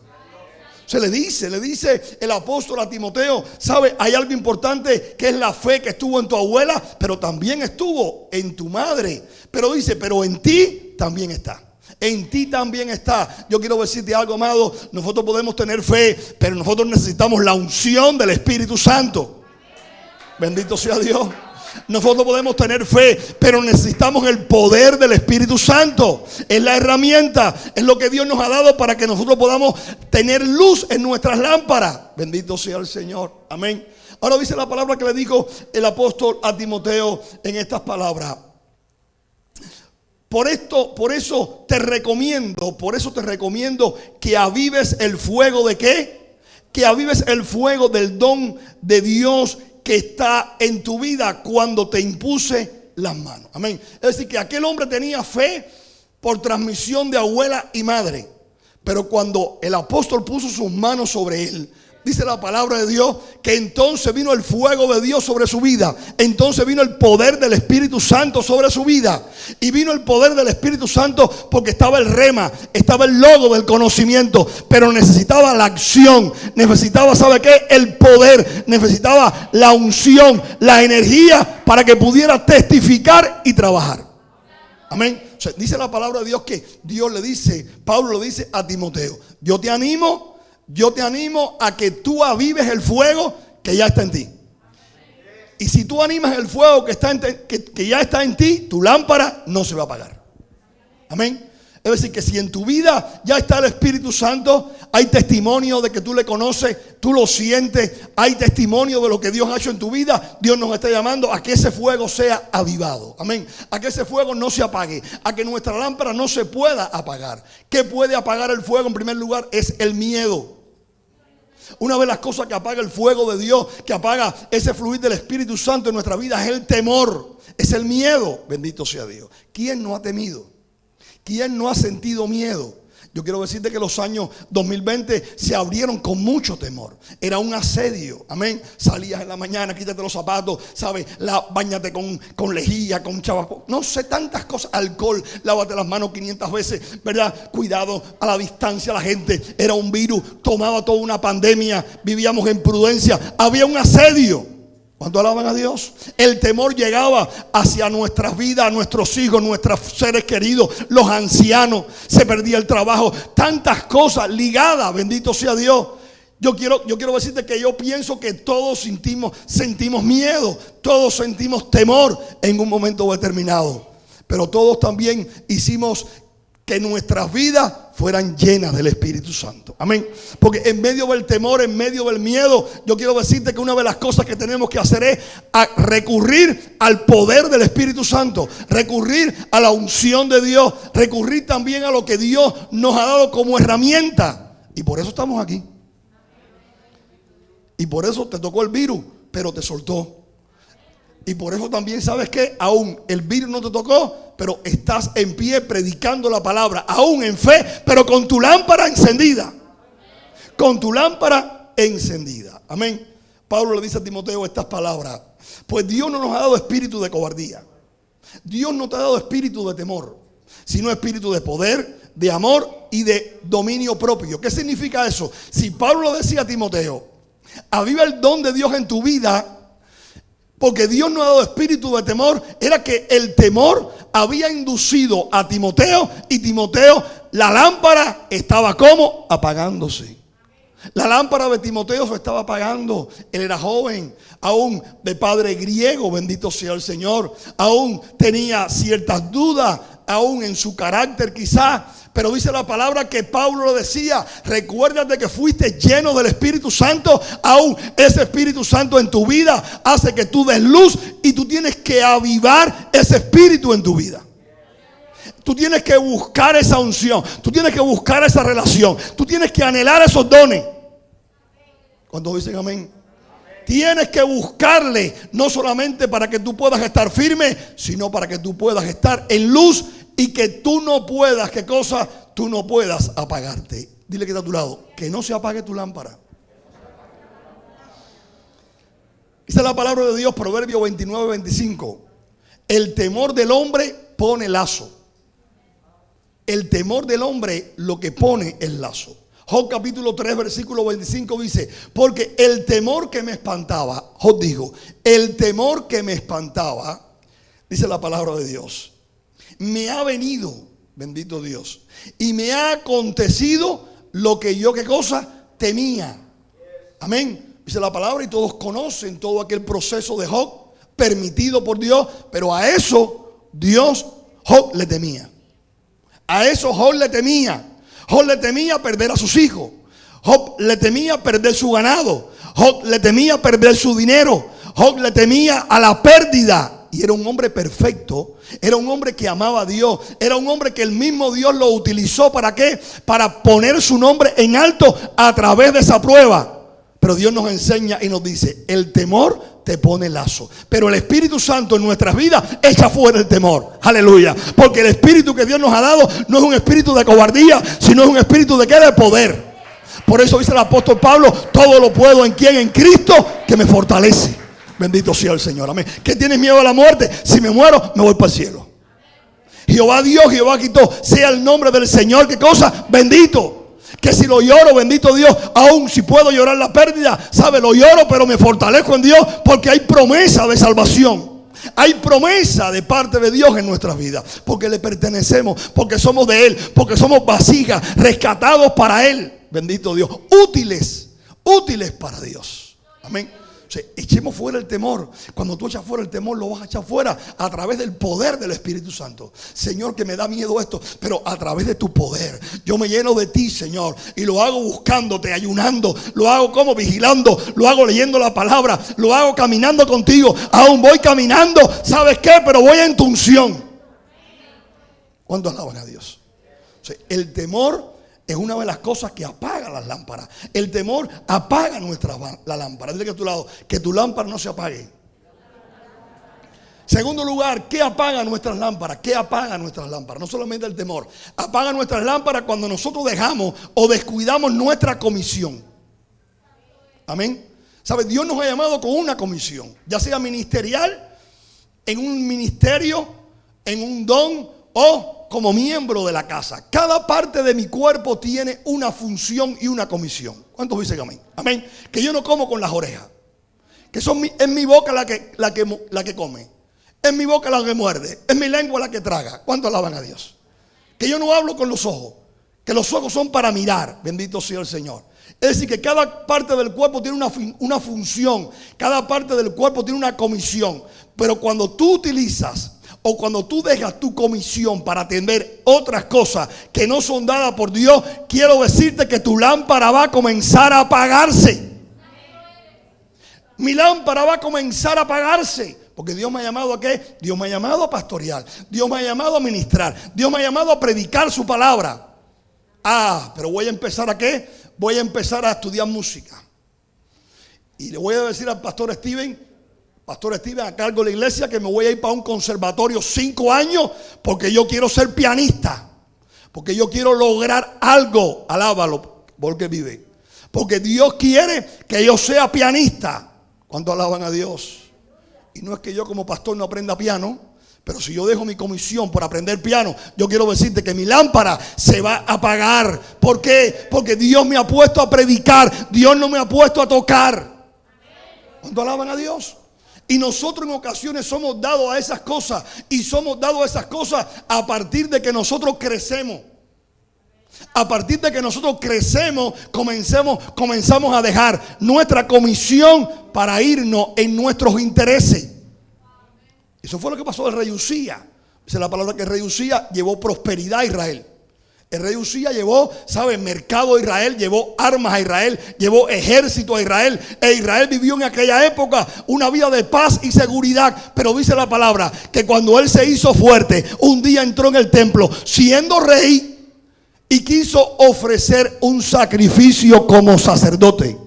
Se le dice el apóstol a Timoteo: ¿sabe? Hay algo importante que es la fe que estuvo en tu abuela, pero también estuvo en tu madre. Pero dice, pero en ti también está. En ti también está. Yo quiero decirte algo, amado. Nosotros podemos tener fe, pero nosotros necesitamos la unción del Espíritu Santo. Bendito sea Dios. Nosotros podemos tener fe, pero necesitamos el poder del Espíritu Santo. Es la herramienta, es lo que Dios nos ha dado para que nosotros podamos tener luz en nuestras lámparas. Bendito sea el Señor. Amén. Ahora dice la palabra que le dijo el apóstol a Timoteo en estas palabras. Por eso te recomiendo que avives el fuego ¿de qué? Que avives el fuego del don de Dios que está en tu vida cuando te impuse las manos. Amén. Es decir, que aquel hombre tenía fe por transmisión de abuela y madre. Pero cuando el apóstol puso sus manos sobre él, dice la palabra de Dios que entonces vino el fuego de Dios sobre su vida. Entonces vino el poder del Espíritu Santo sobre su vida. Y vino el poder del Espíritu Santo porque estaba el rema, estaba el logo del conocimiento. Pero necesitaba la acción, necesitaba, ¿sabe qué? El poder, necesitaba la unción, la energía para que pudiera testificar y trabajar. Amén. O sea, dice la palabra de Dios que Dios le dice, Pablo le dice a Timoteo: yo te animo a que tú avives el fuego que ya está en ti. Y si tú animas el fuego que ya está en ti, tu lámpara no se va a apagar. Amén. Es decir, que si en tu vida ya está el Espíritu Santo, hay testimonio de que tú le conoces, tú lo sientes, hay testimonio de lo que Dios ha hecho en tu vida. Dios nos está llamando a que ese fuego sea avivado. Amén. A que ese fuego no se apague, a que nuestra lámpara no se pueda apagar. ¿Qué puede apagar el fuego? En primer lugar es el miedo. Una de las cosas que apaga el fuego de Dios, que apaga ese fluir del Espíritu Santo en nuestra vida, es el temor, es el miedo. Bendito sea Dios. ¿Quién no ha temido? ¿Quién no ha sentido miedo? Yo quiero decirte que los años 2020 se abrieron con mucho temor. Era un asedio. Amén. Salías en la mañana, quítate los zapatos, ¿sabes? Báñate con lejía, con chavapo. No sé, tantas cosas. Alcohol, lávate las manos 500 veces, ¿verdad? Cuidado a la distancia la gente. Era un virus, tomaba toda una pandemia. Vivíamos en prudencia. Había un asedio. ¿Cuánto alaban a Dios? El temor llegaba hacia nuestras vidas, a nuestros hijos, nuestros seres queridos, los ancianos. Se perdía el trabajo. Tantas cosas ligadas, bendito sea Dios. Yo quiero decirte que yo pienso que todos sentimos miedo. Todos sentimos temor en un momento determinado. Pero todos también hicimos que nuestras vidas fueran llenas del Espíritu Santo. Amén. Porque en medio del temor, en medio del miedo, yo quiero decirte que una de las cosas que tenemos que hacer es recurrir al poder del Espíritu Santo, recurrir a la unción de Dios, recurrir también a lo que Dios nos ha dado como herramienta. Y por eso estamos aquí. Y por eso te tocó el virus, pero te soltó. Y por eso también, ¿sabes qué? Aún el virus no te tocó, pero estás en pie predicando la palabra, aún en fe, pero con tu lámpara encendida. Con tu lámpara encendida. Amén. Pablo le dice a Timoteo estas palabras: pues Dios no nos ha dado espíritu de cobardía. Dios no te ha dado espíritu de temor, sino espíritu de poder, de amor y de dominio propio. ¿Qué significa eso? Si Pablo le decía a Timoteo: aviva el don de Dios en tu vida, porque Dios no ha dado espíritu de temor, era que el temor había inducido a Timoteo, y Timoteo, la lámpara estaba como apagándose. La lámpara de Timoteo se estaba apagando. Él era joven, aún de padre griego, bendito sea el Señor. Aún tenía ciertas dudas, aún en su carácter quizás. Pero dice la palabra que Pablo lo decía: recuérdate que fuiste lleno del Espíritu Santo. Aún ese Espíritu Santo en tu vida hace que tú des luz, y tú tienes que avivar ese Espíritu en tu vida. Tú tienes que buscar esa unción. Tú tienes que buscar esa relación. Tú tienes que anhelar esos dones. ¿Cuántos dicen amén? Tienes que buscarle, no solamente para que tú puedas estar firme, sino para que tú puedas estar en luz, y que tú no puedas, ¿qué cosa? Tú no puedas apagarte. Dile que está a tu lado: que no se apague tu lámpara. Dice la palabra de Dios, Proverbios 29:25: el temor del hombre pone lazo. El temor del hombre lo que pone es lazo. Job capítulo 3 versículo 25 dice: porque el temor que me espantaba, Job dijo, el temor que me espantaba, dice la palabra de Dios, me ha venido, bendito Dios, y me ha acontecido lo que yo, ¿qué cosa? Temía. Amén. Dice la palabra, y todos conocen todo aquel proceso de Job permitido por Dios, pero a eso Job le temía. A eso Job le temía. Job le temía perder a sus hijos. Job le temía perder su ganado. Job le temía perder su dinero. Job le temía a la pérdida. Y era un hombre perfecto. Era un hombre que amaba a Dios. Era un hombre que el mismo Dios lo utilizó. ¿Para qué? Para poner su nombre en alto a través de esa prueba. Pero Dios nos enseña y nos dice: el temor te pone lazo, pero el Espíritu Santo en nuestras vidas echa fuera el temor. Aleluya. Porque el espíritu que Dios nos ha dado no es un espíritu de cobardía, sino es un espíritu de ¿qué? De poder. Por eso dice el apóstol Pablo: todo lo puedo en quien, en Cristo, que me fortalece. Bendito sea el Señor. Amén. ¿Qué tienes miedo a la muerte? Si me muero, me voy para el cielo. Jehová Dios, Jehová quitó, sea el nombre del Señor. ¿Qué cosa? Bendito. Que si lo lloro, bendito Dios, aún si puedo llorar la pérdida, sabe, lo lloro, pero me fortalezco en Dios, porque hay promesa de salvación. Hay promesa de parte de Dios en nuestras vidas, porque le pertenecemos, porque somos de Él, porque somos vasijas, rescatados para Él. Bendito Dios, útiles para Dios. Amén. O sea, echemos fuera el temor. Cuando tú echas fuera el temor, lo vas a echar fuera a través del poder del Espíritu Santo. Señor, que me da miedo esto, pero a través de tu poder yo me lleno de ti, Señor, y lo hago buscándote, ayunando, lo hago como vigilando, lo hago leyendo la palabra, lo hago caminando contigo. Aún voy caminando, ¿sabes qué? Pero voy en tu unción. ¿Cuánto alaban a Dios? O sea, el temor es una de las cosas que apaga las lámparas. El temor apaga la lámpara. Dile que a tu lado, que tu lámpara no se apague. Segundo lugar, ¿qué apaga nuestras lámparas? ¿Qué apaga nuestras lámparas? No solamente el temor. Apaga nuestras lámparas cuando nosotros dejamos o descuidamos nuestra comisión. Amén. ¿Sabe? Dios nos ha llamado con una comisión, ya sea ministerial, en un ministerio, en un don o como miembro de la casa. Cada parte de mi cuerpo tiene una función y una comisión. ¿Cuántos dicen amén? Amén. Que yo no como con las orejas, que es mi boca la que come, es mi boca la que muerde, es mi lengua la que traga. ¿Cuántos alaban a Dios? Que yo no hablo con los ojos, que los ojos son para mirar. Bendito sea el Señor. Es decir, que cada parte del cuerpo tiene una función, cada parte del cuerpo tiene una comisión. Pero cuando tú utilizas o cuando tú dejas tu comisión para atender otras cosas que no son dadas por Dios, quiero decirte que tu lámpara va a comenzar a apagarse. Mi lámpara va a comenzar a apagarse. Porque Dios me ha llamado ¿a qué? Dios me ha llamado a pastorear. Dios me ha llamado a ministrar. Dios me ha llamado a predicar su palabra. Pero voy a empezar ¿a qué? voy a empezar a estudiar música. Y le voy a decir al pastor Steven, a cargo de la iglesia, que me voy a ir para un conservatorio 5 años porque yo quiero ser pianista. Porque yo quiero lograr algo. Alábalo, porque vive. Porque Dios quiere que yo sea pianista. ¿Cuánto alaban a Dios? Y no es que yo como pastor no aprenda piano, pero si yo dejo mi comisión por aprender piano, yo quiero decirte que mi lámpara se va a apagar. ¿Por qué? Porque Dios me ha puesto a predicar. Dios no me ha puesto a tocar. ¿Cuánto alaban a Dios? Y nosotros en ocasiones somos dados a esas cosas. Y somos dados a esas cosas a partir de que nosotros crecemos. A partir de que nosotros crecemos, comenzamos a dejar nuestra comisión para irnos en nuestros intereses. Eso fue lo que pasó al rey Usías. Dice la palabra que el rey Usías llevó prosperidad a Israel. El rey Usías llevó, mercado a Israel, llevó armas a Israel, llevó ejército a Israel. E Israel vivió en aquella época una vida de paz y seguridad. Pero dice la palabra que cuando él se hizo fuerte, un día entró en el templo siendo rey y quiso ofrecer un sacrificio como sacerdote.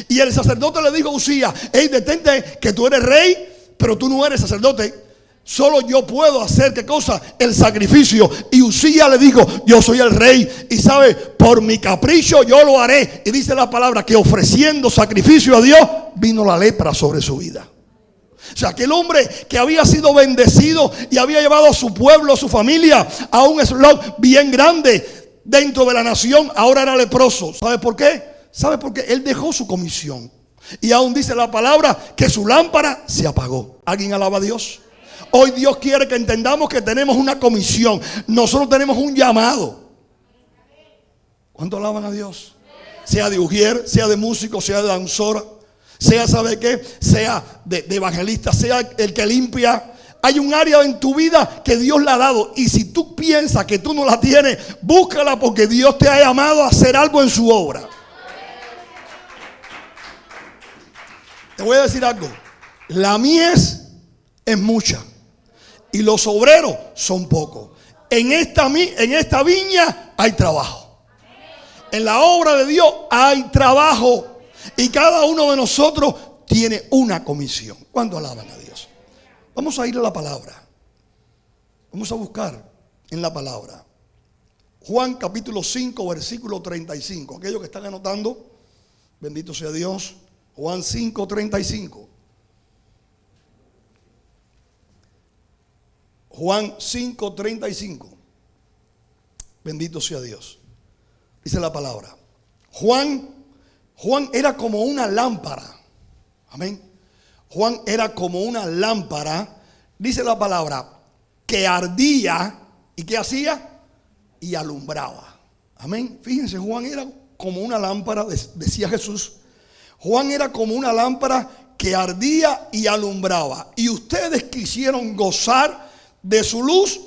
Y el sacerdote le dijo a Usías: hey, detente, que tú eres rey, pero tú no eres sacerdote. Solo yo puedo hacer, ¿qué cosa? El sacrificio. Y Usías le dijo: yo soy el rey y sabe, por mi capricho yo lo haré. Y dice la palabra que ofreciendo sacrificio a Dios, vino la lepra sobre su vida. O sea, aquel hombre que había sido bendecido y había llevado a su pueblo, a su familia, a un slot bien grande dentro de la nación, ahora era leproso. ¿Sabe por qué? ¿Sabe por qué? Él dejó su comisión. Y aún dice la palabra que su lámpara se apagó. ¿Alguien alaba a Dios? Hoy Dios quiere que entendamos que tenemos una comisión. Nosotros tenemos un llamado. ¿Cuánto alaban a Dios? Sea de ujier, sea de músico, sea de danzora, sea, ¿sabe qué? Sea de evangelista, sea el que limpia. Hay un área en tu vida que Dios le ha dado. Y si tú piensas que tú no la tienes, búscala, porque Dios te ha llamado a hacer algo en su obra. Te voy a decir algo. La mies es mucha y los obreros son pocos. En esta viña hay trabajo. En la obra de Dios hay trabajo. Y cada uno de nosotros tiene una comisión. ¿Cuándo alaban a Dios? Vamos a ir a la palabra. Vamos a buscar en la palabra. Juan capítulo 5, versículo 35. Aquellos que están anotando, bendito sea Dios. Juan 5, 35. Juan 5, 35. Bendito sea Dios. Dice la palabra. Juan era como una lámpara. Amén. Juan era como una lámpara. Dice la palabra que ardía. ¿Y qué hacía? Y alumbraba. Amén. Fíjense, Juan era como una lámpara, decía Jesús. Juan era como una lámpara que ardía y alumbraba. Y ustedes quisieron gozar de su luz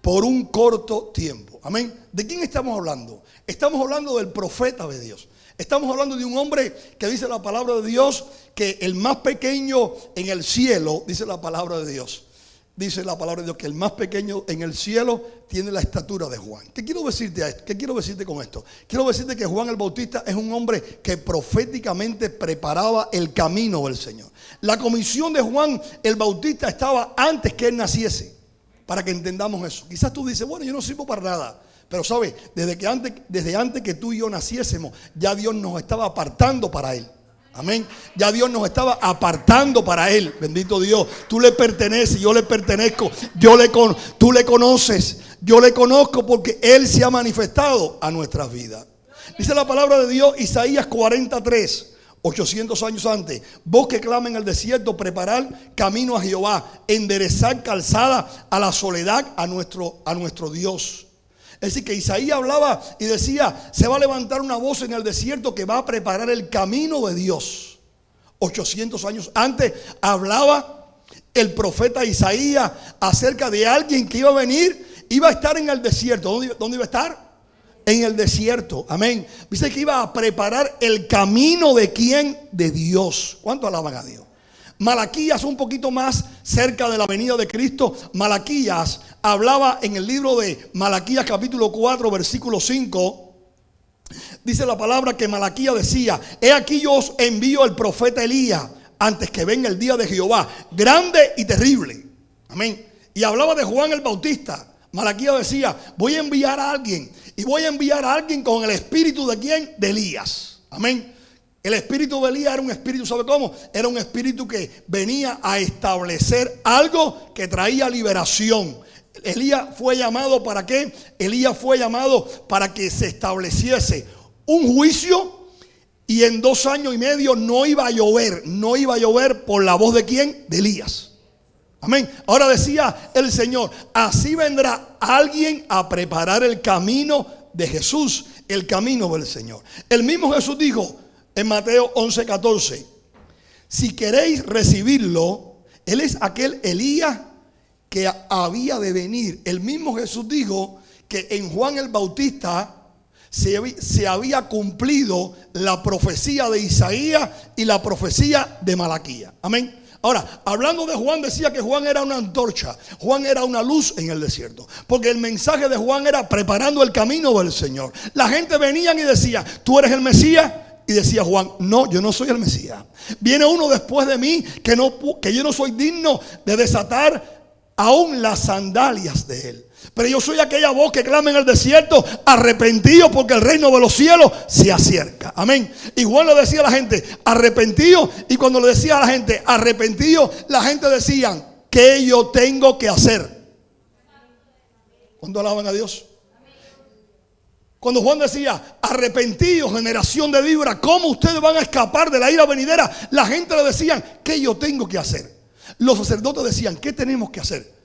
por un corto tiempo. Amén. ¿De quién estamos hablando? Estamos hablando del profeta de Dios. Estamos hablando de un hombre que dice la palabra de Dios que el más pequeño en el cielo, dice la palabra de Dios. Dice la palabra de Dios que el más pequeño en el cielo tiene la estatura de Juan. ¿Qué quiero decirte con esto? Quiero decirte que Juan el Bautista es un hombre que proféticamente preparaba el camino del Señor. La comisión de Juan el Bautista estaba antes que él naciese. Para que entendamos eso. Quizás tú dices: bueno, yo no sirvo para nada. Pero sabes, desde antes que tú y yo naciésemos, ya Dios nos estaba apartando para Él. Amén. Ya Dios nos estaba apartando para Él. Bendito Dios. Tú le perteneces, yo le pertenezco. Tú le conoces. Yo le conozco porque Él se ha manifestado a nuestras vidas. Dice la palabra de Dios, Isaías 43, 800 años antes: voz que clama en el desierto, preparar camino a Jehová, enderezar calzada a la soledad a nuestro Dios. Es decir, que Isaías hablaba y decía: se va a levantar una voz en el desierto que va a preparar el camino de Dios. 800 años antes hablaba el profeta Isaías acerca de alguien que iba a venir, iba a estar en el desierto. ¿Dónde iba a estar? En el desierto. Amén. Dice que iba a preparar el camino de ¿quién? De Dios. ¿Cuánto alaban a Dios? Malaquías, un poquito más cerca de la venida de Cristo, Malaquías hablaba en el libro de Malaquías capítulo 4 versículo 5. Dice la palabra que Malaquías decía: he aquí yo os envío el profeta Elías antes que venga el día de Jehová, grande y terrible. Amén. Y hablaba de Juan el Bautista. Malaquías decía: voy a enviar a alguien, y voy a enviar a alguien con el espíritu de ¿quién? De Elías. Amén. El espíritu de Elías era un espíritu, ¿sabe cómo? Era un espíritu que venía a establecer algo que traía liberación. Elías fue llamado ¿para qué? Elías fue llamado para que se estableciese un juicio, y en 2 años y medio no iba a llover por la voz de ¿quién? De Elías. Amén. Ahora decía el Señor: así vendrá alguien a preparar el camino de Jesús, el camino del Señor. El mismo Jesús dijo en Mateo 11:14: si queréis recibirlo, Él es aquel Elías que había de venir. El mismo Jesús dijo que en Juan el Bautista se había cumplido la profecía de Isaías y la profecía de Malaquías. Amén. Ahora, hablando de Juan, decía que Juan era una antorcha. Juan era una luz en el desierto, porque el mensaje de Juan era preparando el camino del Señor. La gente venía y decía: ¿tú eres el Mesías? Y decía Juan: no, yo no soy el Mesías. Viene uno después de mí que yo no soy digno de desatar aún las sandalias de él. Pero yo soy aquella voz que clama en el desierto: arrepentidos, porque el reino de los cielos se acerca. Amén. Y Juan le decía a la gente: arrepentidos. Y cuando le decía a la gente arrepentidos, la gente decía: ¿qué yo tengo que hacer? ¿Cuándo alaban a Dios? Cuando Juan decía: arrepentidos, generación de víbora, ¿cómo ustedes van a escapar de la ira venidera? La gente le decía: ¿qué yo tengo que hacer? Los sacerdotes decían: ¿qué tenemos que hacer?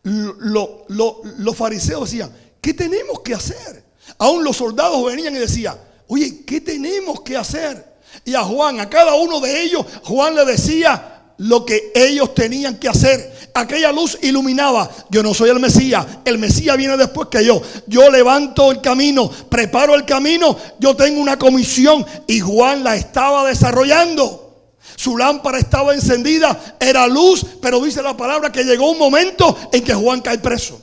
Los fariseos decían: ¿qué tenemos que hacer? Aún los soldados venían y decían: oye, ¿qué tenemos que hacer? Y a Juan, a cada uno de ellos, Juan le decía lo que ellos tenían que hacer. Aquella luz iluminaba: yo no soy el Mesías viene después que yo levanto el camino, preparo el camino, yo tengo una comisión. Y Juan la estaba desarrollando. Su lámpara estaba encendida, era luz, pero dice la palabra que llegó un momento en que Juan cae preso.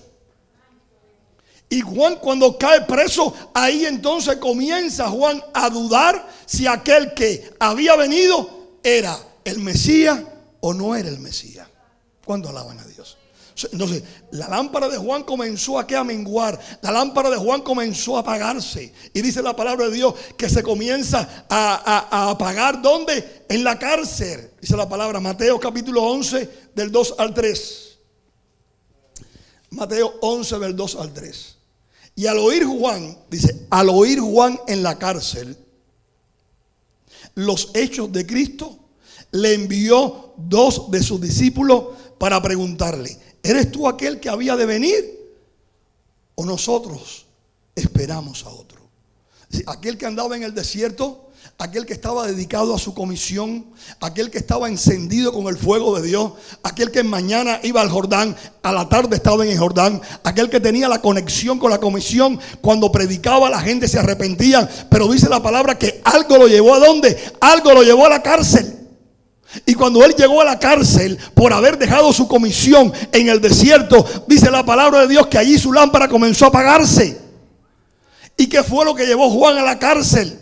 Y Juan, cuando cae preso, ahí entonces comienza Juan a dudar si aquel que había venido era el Mesías o no era el Mesías. ¿Cuándo alaban a Dios? Entonces, la lámpara de Juan comenzó a menguar. La lámpara de Juan comenzó a apagarse. Y dice la palabra de Dios que se comienza a apagar. ¿Dónde? En la cárcel. Dice la palabra, Mateo capítulo 11, del 2 al 3. Mateo 11, del 2 al 3. Y al oír Juan, dice, al oír Juan en la cárcel los hechos de Cristo, le envió 2 de sus discípulos para preguntarle: ¿eres tú aquel que había de venir, o nosotros esperamos a otro? Aquel que andaba en el desierto, aquel que estaba dedicado a su comisión, aquel que estaba encendido con el fuego de Dios, aquel que mañana iba al Jordán, a la tarde estaba en el Jordán, aquel que tenía la conexión con la comisión. Cuando predicaba, la gente se arrepentía, pero dice la palabra que algo lo llevó ¿a dónde? Algo lo llevó a la cárcel. Y cuando él llegó a la cárcel por haber dejado su comisión en el desierto, dice la palabra de Dios que allí su lámpara comenzó a apagarse. ¿Y qué fue lo que llevó Juan a la cárcel?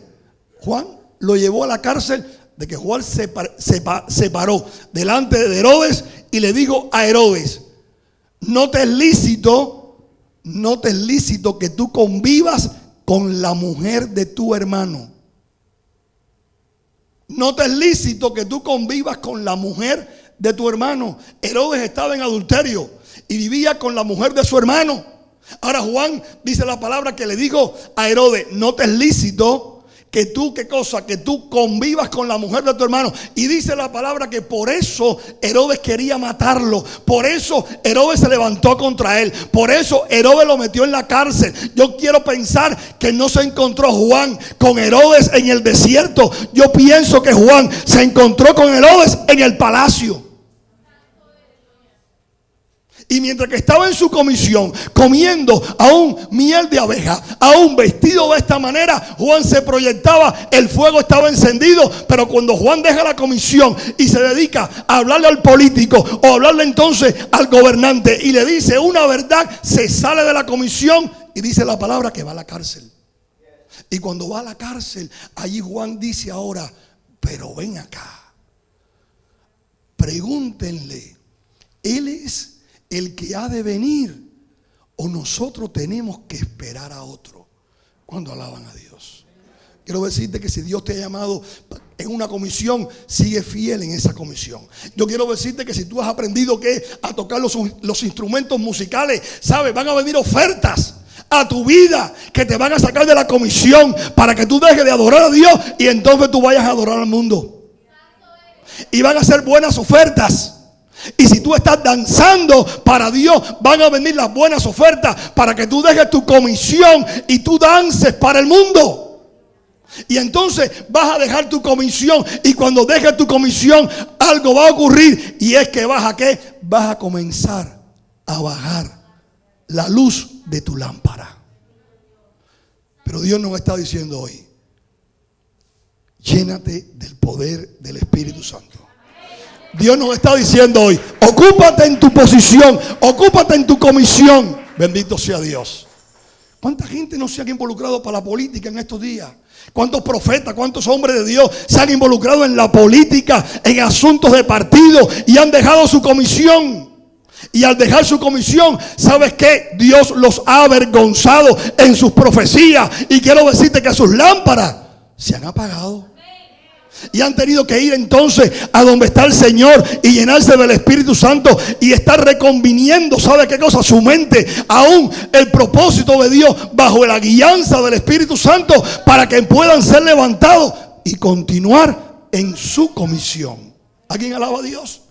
Juan lo llevó a la cárcel de que Juan se paró delante de Herodes y le dijo a Herodes: no te es lícito que tú convivas con la mujer de tu hermano. No te es lícito que tú convivas con la mujer de tu hermano. Herodes estaba en adulterio y vivía con la mujer de su hermano. Ahora Juan, dice la palabra, que le dijo a Herodes: no te es lícito que tú, ¿qué cosa? Que tú convivas con la mujer de tu hermano. Y dice la palabra que por eso Herodes quería matarlo. Por eso Herodes se levantó contra él. Por eso Herodes lo metió en la cárcel. Yo quiero pensar que no se encontró Juan con Herodes en el desierto. Yo pienso que Juan se encontró con Herodes en el palacio. Y mientras que estaba en su comisión, comiendo aún miel de abeja, aún vestido de esta manera, Juan se proyectaba, el fuego estaba encendido. Pero cuando Juan deja la comisión y se dedica a hablarle al político, o hablarle entonces al gobernante, y le dice una verdad, se sale de la comisión y dice la palabra que va a la cárcel. Y cuando va a la cárcel, allí Juan dice ahora, pero ven acá, pregúntenle, ¿él es el que ha de venir o nosotros tenemos que esperar a otro? Cuando alaban a Dios. Quiero decirte que si Dios te ha llamado en una comisión, sigue fiel en esa comisión. Yo quiero decirte que si tú has aprendido a tocar los instrumentos musicales, ¿sabes? Van a venir ofertas a tu vida que te van a sacar de la comisión para que tú dejes de adorar a Dios y entonces tú vayas a adorar al mundo. Y van a ser buenas ofertas. Y si tú estás danzando para Dios, van a venir las buenas ofertas para que tú dejes tu comisión y tú dances para el mundo. Y entonces vas a dejar tu comisión, y cuando dejes tu comisión algo va a ocurrir, y es que vas a comenzar a bajar la luz de tu lámpara. Pero Dios nos está diciendo hoy, llénate del poder del Espíritu Santo. Dios nos está diciendo hoy, ocúpate en tu posición, ocúpate en tu comisión. Bendito sea Dios. ¿Cuánta gente no se ha involucrado para la política en estos días? ¿Cuántos profetas, cuántos hombres de Dios se han involucrado en la política, en asuntos de partido, y han dejado su comisión? Y al dejar su comisión, ¿sabes qué? Dios los ha avergonzado en sus profecías. Y quiero decirte que sus lámparas se han apagado. Y han tenido que ir entonces a donde está el Señor y llenarse del Espíritu Santo y estar reconviniendo, ¿sabe qué cosa? Su mente, aún el propósito de Dios, bajo la guianza del Espíritu Santo, para que puedan ser levantados y continuar en su comisión. ¿Alguien alaba a Dios?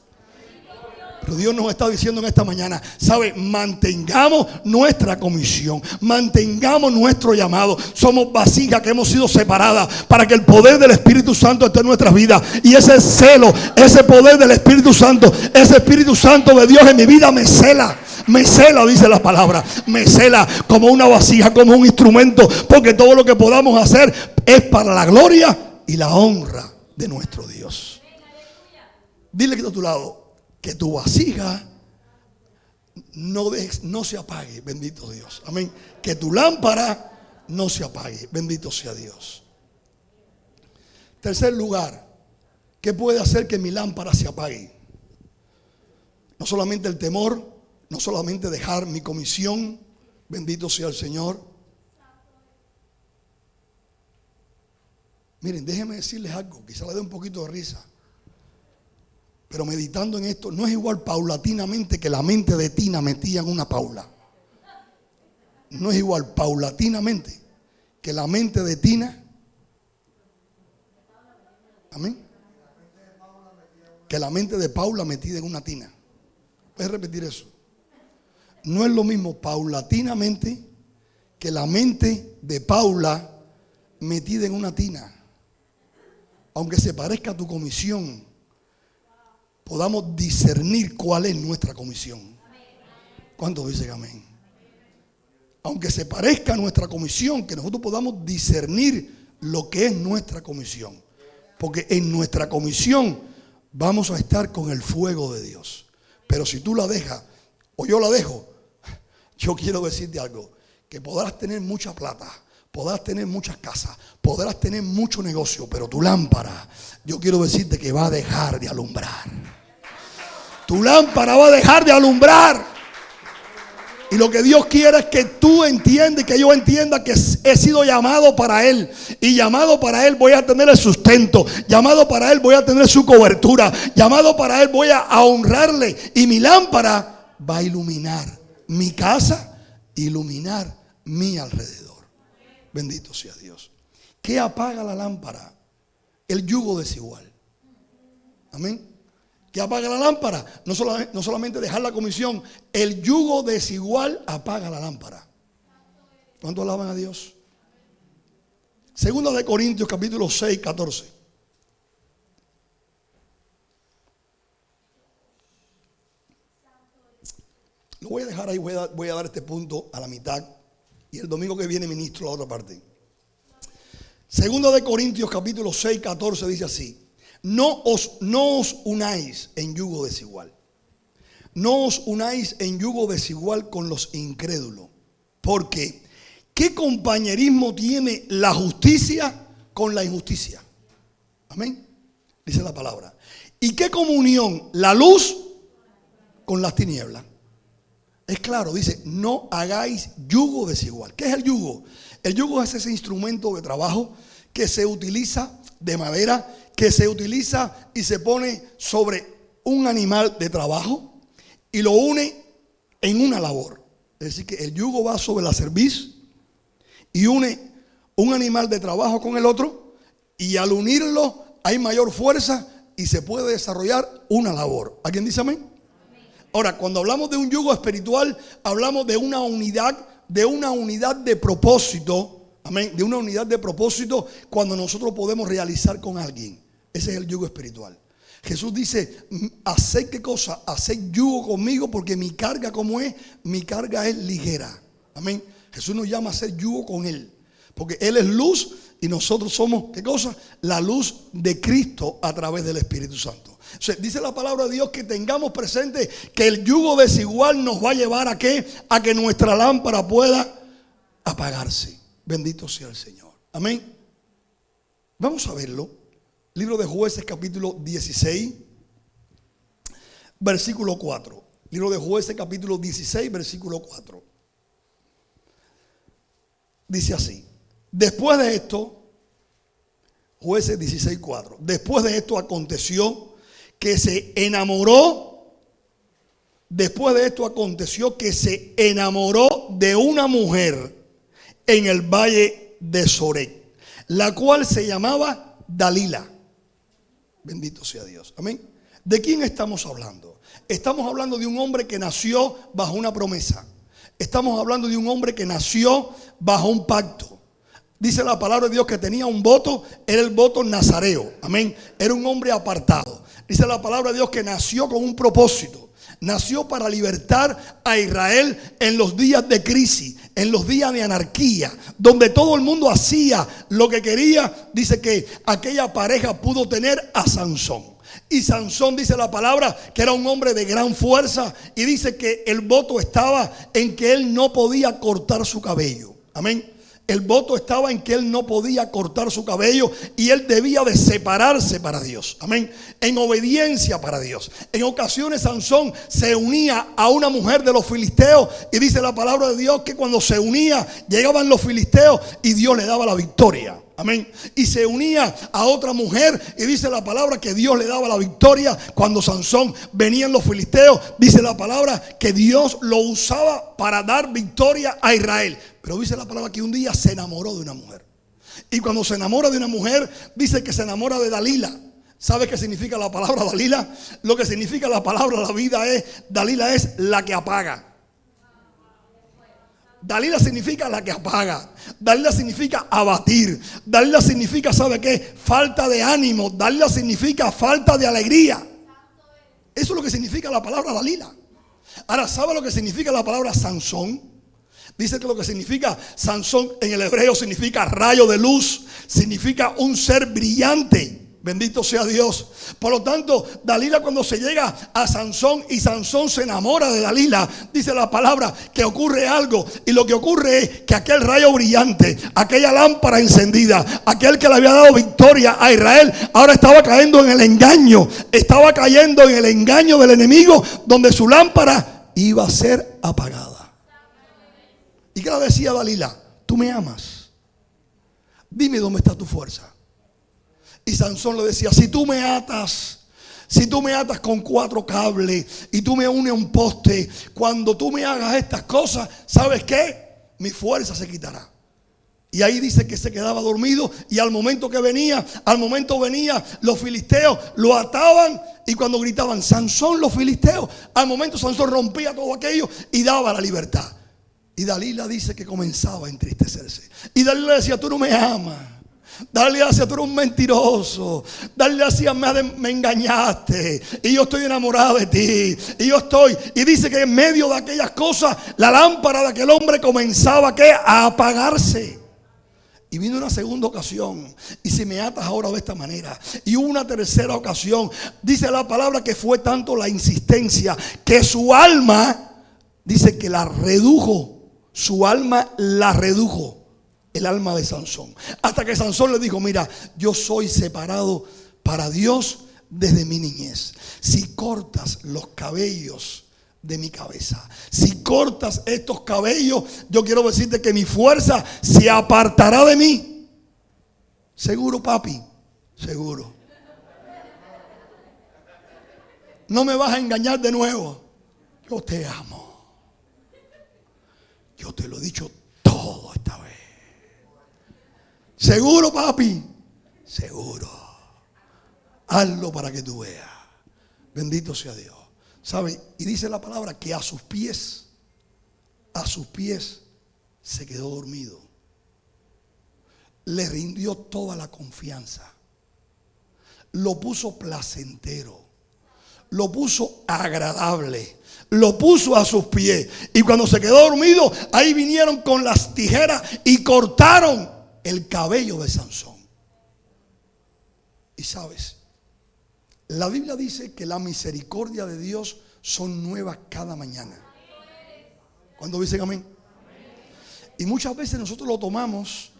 Pero Dios nos está diciendo en esta mañana, ¿sabe? Mantengamos nuestra comisión, mantengamos nuestro llamado. Somos vasijas que hemos sido separadas para que el poder del Espíritu Santo esté en nuestras vidas. Y ese celo, ese poder del Espíritu Santo, ese Espíritu Santo de Dios en mi vida me cela. Me cela, dice la palabra. Me cela como una vasija, como un instrumento. Porque todo lo que podamos hacer es para la gloria y la honra de nuestro Dios. Dile que está a tu lado, que tu vasija no se apague. Bendito Dios. Amén. Que tu lámpara no se apague. Bendito sea Dios. Tercer lugar, ¿qué puede hacer que mi lámpara se apague? No solamente el temor, no solamente dejar mi comisión. Bendito sea el Señor. Miren, déjenme decirles algo, quizá le dé un poquito de risa. Pero meditando en esto, no es igual paulatinamente que la mente de Tina metía en una Paula. No es igual paulatinamente que la mente de Tina. Amén. Que la mente de Paula metida en una tina. ¿Puedes repetir eso? No es lo mismo paulatinamente que la mente de Paula metida en una tina. Aunque se parezca a tu comisión, podamos discernir cuál es nuestra comisión. ¿Cuántos dicen amén? Aunque se parezca a nuestra comisión, que nosotros podamos discernir lo que es nuestra comisión. Porque en nuestra comisión vamos a estar con el fuego de Dios. Pero si tú la dejas, o yo la dejo, yo quiero decirte algo, que podrás tener mucha plata, podrás tener muchas casas, podrás tener mucho negocio, pero tu lámpara, yo quiero decirte que va a dejar de alumbrar. Tu lámpara va a dejar de alumbrar. Y lo que Dios quiere es que tú entiendas, que yo entienda que he sido llamado para Él. Y llamado para Él voy a tener el sustento. Llamado para Él voy a tener su cobertura. Llamado para Él voy a honrarle. Y mi lámpara va a iluminar mi casa, iluminar mi alrededor. Bendito sea Dios. ¿Qué apaga la lámpara? El yugo desigual. Amén. ¿Qué apaga la lámpara? No solamente dejar la comisión. El yugo desigual apaga la lámpara. ¿Cuánto alaban a Dios? Segunda de Corintios capítulo 6, 14. Lo voy a dejar ahí, voy a dar este punto a la mitad. Y el domingo que viene ministro la otra parte. Segunda de Corintios capítulo 6, 14 dice así. No os unáis en yugo desigual. No os unáis en yugo desigual con los incrédulos. Porque ¿qué compañerismo tiene la justicia con la injusticia? Amén. Dice la palabra. ¿Y qué comunión la luz con las tinieblas? Es claro, dice, no hagáis yugo desigual. ¿Qué es el yugo? El yugo es ese instrumento de trabajo que se utiliza de madera, que se utiliza y se pone sobre un animal de trabajo y lo une en una labor. Es decir, que el yugo va sobre la cerviz y une un animal de trabajo con el otro, y al unirlo hay mayor fuerza y se puede desarrollar una labor. ¿Alguien dice amén? Ahora, cuando hablamos de un yugo espiritual, hablamos de una unidad de propósito. Amén. De una unidad de propósito cuando nosotros podemos realizar con alguien. Ese es el yugo espiritual. Jesús dice, haced qué cosa, haced yugo conmigo porque mi carga, ¿cómo es? Mi carga es ligera. Amén. Jesús nos llama a hacer yugo con Él, porque Él es luz y nosotros somos, ¿qué cosa? La luz de Cristo a través del Espíritu Santo. O sea, dice la palabra de Dios que tengamos presente que el yugo desigual nos va a llevar a ¿qué? A que nuestra lámpara pueda apagarse. Bendito sea el Señor. Amén. Vamos a verlo. Libro de Jueces, capítulo 16, versículo 4. Libro de Jueces, capítulo 16, versículo 4. Dice así. Después de esto, Jueces 16, 4. Después de esto aconteció que se enamoró. Después de esto aconteció que se enamoró de una mujer en el valle de Sorek, la cual se llamaba Dalila. Bendito sea Dios. Amén. ¿De quién estamos hablando? Estamos hablando de un hombre que nació bajo una promesa. Estamos hablando de un hombre que nació bajo un pacto. Dice la palabra de Dios que tenía un voto, era el voto nazareo. Amén. Era un hombre apartado. Dice la palabra de Dios que nació con un propósito. Nació para libertar a Israel en los días de crisis, en los días de anarquía, donde todo el mundo hacía lo que quería. Dice que aquella pareja pudo tener a Sansón. Y Sansón, dice la palabra, que era un hombre de gran fuerza. Y dice que el voto estaba en que él no podía cortar su cabello. Amén. El voto estaba en que él no podía cortar su cabello y él debía de separarse para Dios. Amén. En obediencia para Dios. En ocasiones Sansón se unía a una mujer de los filisteos y dice la palabra de Dios que cuando se unía llegaban los filisteos y Dios le daba la victoria. Amén. Y se unía a otra mujer y dice la palabra que Dios le daba la victoria. Cuando Sansón venían los filisteos, dice la palabra que Dios lo usaba para dar victoria a Israel. Pero dice la palabra que un día se enamoró de una mujer. Y cuando se enamora de una mujer, dice que se enamora de Dalila. ¿Sabe qué significa la palabra Dalila? Lo que significa la palabra la vida es, Dalila es la que apaga. Dalila significa la que apaga. Dalila significa abatir. Dalila significa, ¿sabe qué? Falta de ánimo. Dalila significa falta de alegría. Eso es lo que significa la palabra Dalila. Ahora, ¿sabe lo que significa la palabra Sansón? Dice que lo que significa Sansón en el hebreo significa rayo de luz. Significa un ser brillante. Bendito sea Dios. Por lo tanto, Dalila, cuando se llega a Sansón y Sansón se enamora de Dalila, dice la palabra que ocurre algo. Y lo que ocurre es que aquel rayo brillante, aquella lámpara encendida, aquel que le había dado victoria a Israel, ahora estaba cayendo en el engaño. Estaba cayendo en el engaño del enemigo, donde su lámpara iba a ser apagada. ¿Y qué le decía Dalila? Tú me amas. Dime dónde está tu fuerza. Y Sansón le decía, si tú me atas con 4 cables y tú me unes a un poste, cuando tú me hagas estas cosas, ¿sabes qué? Mi fuerza se quitará. Y ahí dice que se quedaba dormido y al momento venía, los filisteos lo ataban y cuando gritaban, Sansón, los filisteos, al momento Sansón rompía todo aquello y daba la libertad. Y Dalila dice que comenzaba a entristecerse. Y Dalila decía, tú no me amas. Dalila decía, tú eres un mentiroso. Dalila decía, me engañaste. Y yo estoy enamorada de ti. Y dice que en medio de aquellas cosas, la lámpara de aquel hombre comenzaba a apagarse. Y vino una segunda ocasión. Y si me atas ahora de esta manera. Y hubo una tercera ocasión. Dice la palabra que fue tanto la insistencia que su alma, dice que la redujo su alma la redujo. El alma de Sansón. Hasta que Sansón le dijo, mira, yo soy separado para Dios desde mi niñez. Si cortas los cabellos de mi cabeza, si cortas estos cabellos, yo quiero decirte que mi fuerza se apartará de mí. Seguro, papi, seguro. No me vas a engañar de nuevo. Yo te amo. Yo te lo he dicho todo esta vez. Seguro, papi, seguro. Hazlo para que tú veas. Bendito sea Dios. ¿Sabe? Y dice la palabra que a sus pies se quedó dormido. Le rindió toda la confianza. Lo puso placentero. Lo puso agradable. Lo puso a sus pies. Y cuando se quedó dormido, ahí vinieron con las tijeras y cortaron el cabello de Sansón. Y sabes, la Biblia dice que la misericordia de Dios son nuevas cada mañana. ¿Cuándo dicen amén? Y muchas veces nosotros lo tomamos.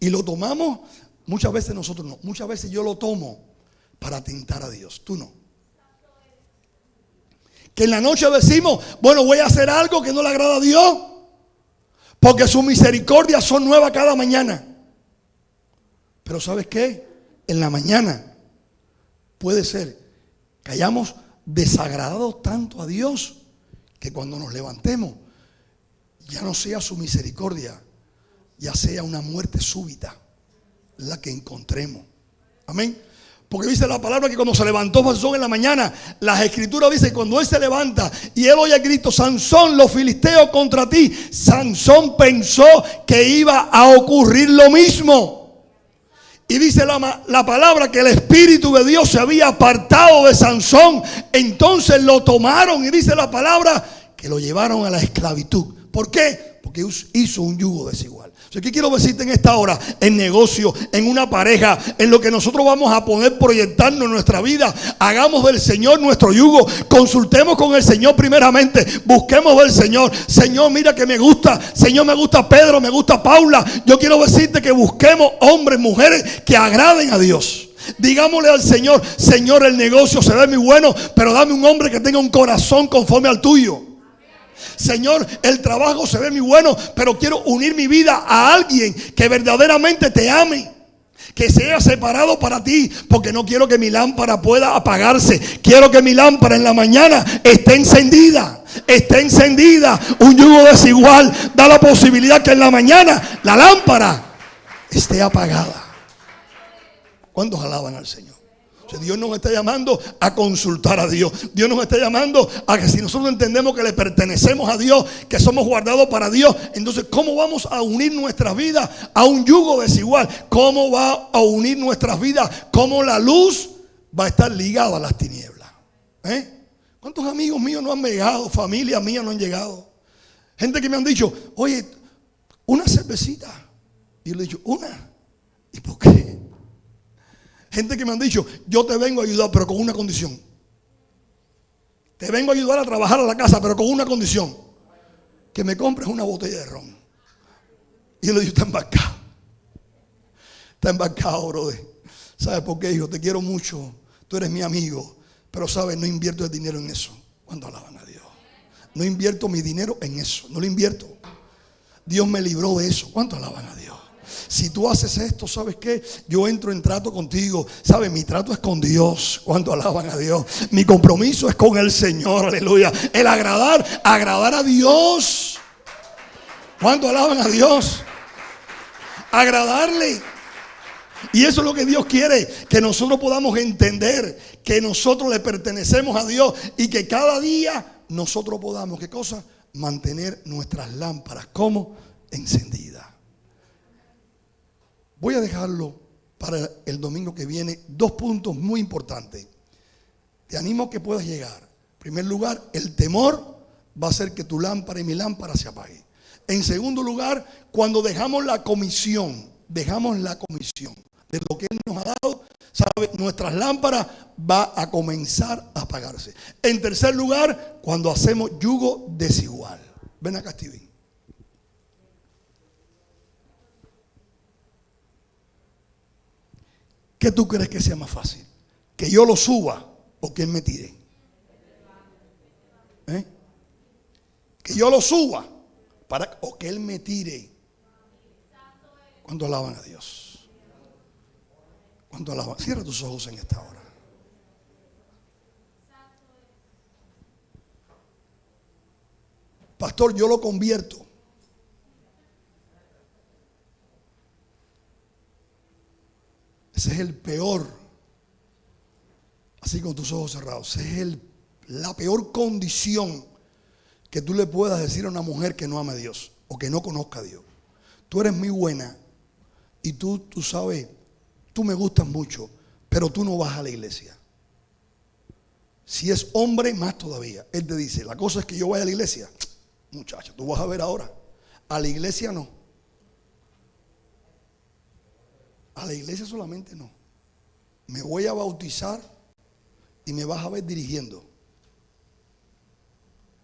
Y lo tomamos, muchas veces nosotros no. Muchas veces yo lo tomo para tentar a Dios. Tú no. Que en la noche decimos, bueno, voy a hacer algo que no le agrada a Dios, porque sus misericordias son nuevas cada mañana. Pero ¿sabes qué? En la mañana puede ser que hayamos desagradado tanto a Dios que cuando nos levantemos ya no sea su misericordia, ya sea una muerte súbita la que encontremos. Amén. Porque dice la palabra que cuando se levantó Sansón en la mañana, las escrituras dicen que cuando él se levanta y él oye el grito, Sansón, los filisteos contra ti, Sansón pensó que iba a ocurrir lo mismo. Y dice la palabra que el Espíritu de Dios se había apartado de Sansón. Entonces lo tomaron y dice la palabra que lo llevaron a la esclavitud. ¿Por qué? Porque hizo un yugo desigual. O sea, ¿qué quiero decirte en esta hora? En negocio, en una pareja, en lo que nosotros vamos a poder proyectarnos en nuestra vida. Hagamos del Señor nuestro yugo. Consultemos con el Señor primeramente. Busquemos del Señor. Señor, mira que me gusta. Señor, me gusta Pedro, me gusta Paula. Yo quiero decirte que busquemos hombres, mujeres que agraden a Dios. Digámosle al Señor, Señor, el negocio se ve muy bueno, pero dame un hombre que tenga un corazón conforme al tuyo. Señor, el trabajo se ve muy bueno, pero quiero unir mi vida a alguien que verdaderamente te ame, que sea separado para ti, porque no quiero que mi lámpara pueda apagarse. Quiero que mi lámpara en la mañana esté encendida. Esté encendida. Un yugo desigual da la posibilidad que en la mañana la lámpara esté apagada. ¿Cuántos alaban al Señor? Dios nos está llamando a consultar a Dios. Dios nos está llamando a que si nosotros entendemos que le pertenecemos a Dios, que somos guardados para Dios, entonces ¿cómo vamos a unir nuestras vidas a un yugo desigual? ¿Cómo va a unir nuestras vidas? ¿Cómo la luz va a estar ligada a las tinieblas? ¿Cuántos amigos míos no han llegado? Familia mía no han llegado. Gente que me han dicho, oye, una cervecita. Y yo le he dicho, ¿una? ¿Y por qué? Gente que me han dicho, yo te vengo a ayudar, pero con una condición. Te vengo a ayudar a trabajar a la casa, pero con una condición. Que me compres una botella de ron. Y yo le digo, está embarcado. Está embarcado, brother. ¿Sabes por qué, hijo? Te quiero mucho. Tú eres mi amigo. Pero, ¿sabes? No invierto el dinero en eso. ¿Cuándo alaban a Dios? No invierto mi dinero en eso. No lo invierto. Dios me libró de eso. ¿Cuánto alaban a Dios? Si tú haces esto, ¿sabes qué? Yo entro en trato contigo. ¿Sabes? Mi trato es con Dios. ¿Cuánto alaban a Dios? Mi compromiso es con el Señor. Aleluya. El agradar a Dios. ¿Cuánto alaban a Dios? Agradarle. Y eso es lo que Dios quiere, que nosotros podamos entender que nosotros le pertenecemos a Dios y que cada día nosotros podamos, ¿qué cosa? Mantener nuestras lámparas como encendidas. Voy a dejarlo para el domingo que viene. 2 puntos muy importantes. Te animo a que puedas llegar. En primer lugar, el temor va a hacer que tu lámpara y mi lámpara se apague. En segundo lugar, cuando dejamos la comisión de lo que Él nos ha dado, ¿sabe? Nuestras lámparas va a comenzar a apagarse. En tercer lugar, cuando hacemos yugo desigual. Ven acá, Steven. ¿Qué tú crees que sea más fácil? ¿Que yo lo suba o que Él me tire? Que yo lo suba o que Él me tire. Cuando alaban a Dios. Cuando alaban. Cierra tus ojos en esta hora. Pastor, yo lo convierto. Ese es el peor. Así con tus ojos cerrados. Esa es la peor condición que tú le puedas decir a una mujer que no ama a Dios o que no conozca a Dios. Tú eres muy buena y tú sabes, tú me gustas mucho, pero tú no vas a la iglesia. Si es hombre, más todavía. Él te dice, la cosa es que yo vaya a la iglesia. Muchacho, tú vas a ver ahora. A la iglesia no. A la iglesia solamente no. Me voy a bautizar y me vas a ver dirigiendo.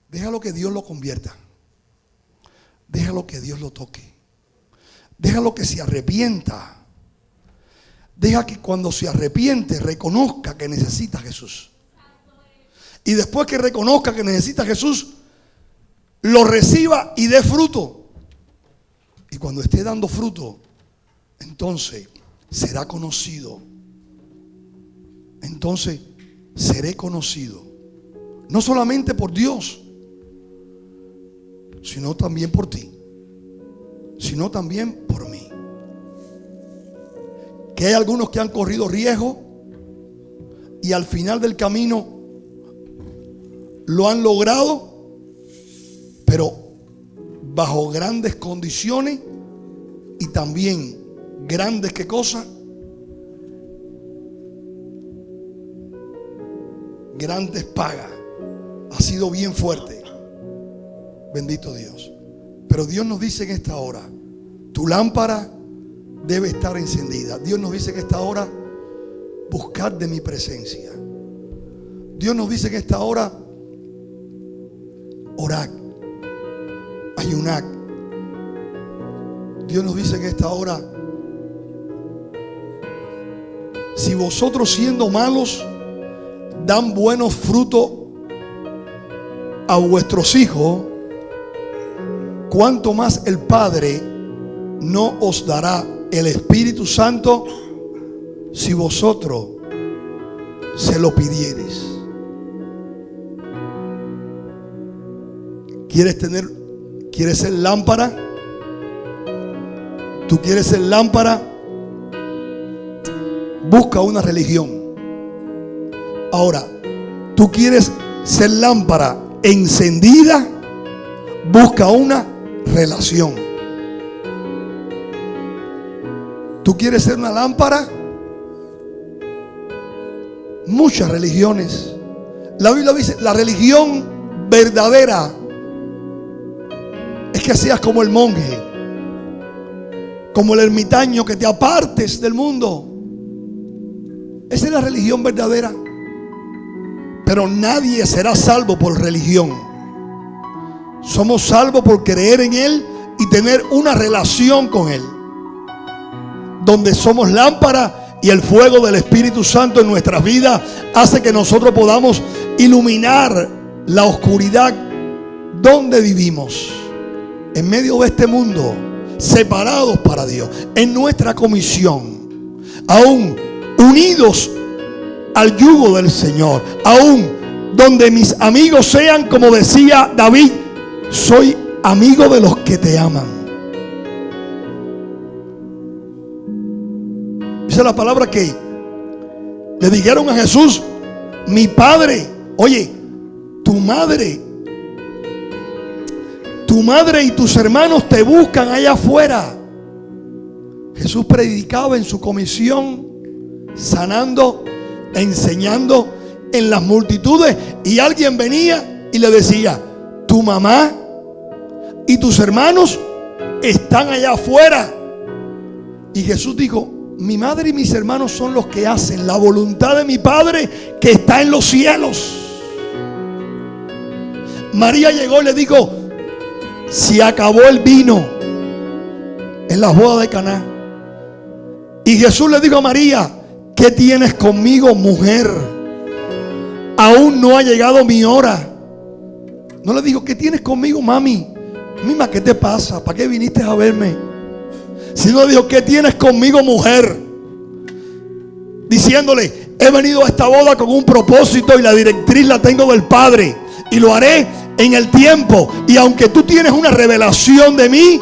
Déjalo que Dios lo convierta. Déjalo que Dios lo toque. Déjalo que se arrepienta. Deja que cuando se arrepiente reconozca que necesita a Jesús. Y después que reconozca que necesita a Jesús, lo reciba y dé fruto. Y cuando esté dando fruto, entonces será conocido. Entonces seré conocido. No solamente por Dios, sino también por ti. Sino también por mí. Que hay algunos que han corrido riesgo y al final del camino lo han logrado, pero bajo grandes condiciones y también grandes ¿qué cosa? Grandes pagas. Ha sido bien fuerte. Bendito Dios. Pero Dios nos dice en esta hora, tu lámpara debe estar encendida. Dios nos dice en esta hora, buscad de mi presencia. Dios nos dice en esta hora, orad, ayunad. Dios nos dice en esta hora, si vosotros siendo malos dan buenos frutos a vuestros hijos, cuánto más el Padre no os dará el Espíritu Santo si vosotros se lo pidiereis. ¿Quieres ser lámpara? ¿Tú quieres ser lámpara? Busca una religión. Ahora, ¿tú quieres ser lámpara encendida? Busca una relación. ¿Tú quieres ser una lámpara? Muchas religiones. La Biblia dice, la religión verdadera es que seas como el monje, como el ermitaño, que te apartes del mundo. Esa es la religión verdadera. Pero nadie será salvo por religión. Somos salvos por creer en Él y tener una relación con Él, donde somos lámpara y el fuego del Espíritu Santo en nuestras vidas hace que nosotros podamos iluminar la oscuridad donde vivimos, en medio de este mundo, separados para Dios, en nuestra comisión, aún unidos al yugo del Señor, aún donde mis amigos sean, como decía David, soy amigo de los que te aman. Dice la palabra que le dijeron a Jesús, mi padre, oye, tu madre y tus hermanos te buscan allá afuera. Jesús predicaba en su comisión, sanando, enseñando en las multitudes, y alguien venía y le decía, tu mamá y tus hermanos están allá afuera. Y Jesús dijo, mi madre y mis hermanos son los que hacen la voluntad de mi Padre que está en los cielos. María llegó y le dijo, se acabó el vino en la boda de Caná. Y Jesús le dijo a María, ¿qué tienes conmigo, mujer? Aún no ha llegado mi hora. No le dijo, ¿qué tienes conmigo, mami? Mima, ¿qué te pasa? ¿Para qué viniste a verme? Sino le dijo, ¿qué tienes conmigo, mujer? Diciéndole, he venido a esta boda con un propósito y la directriz la tengo del Padre. Y lo haré en el tiempo. Y aunque tú tienes una revelación de mí,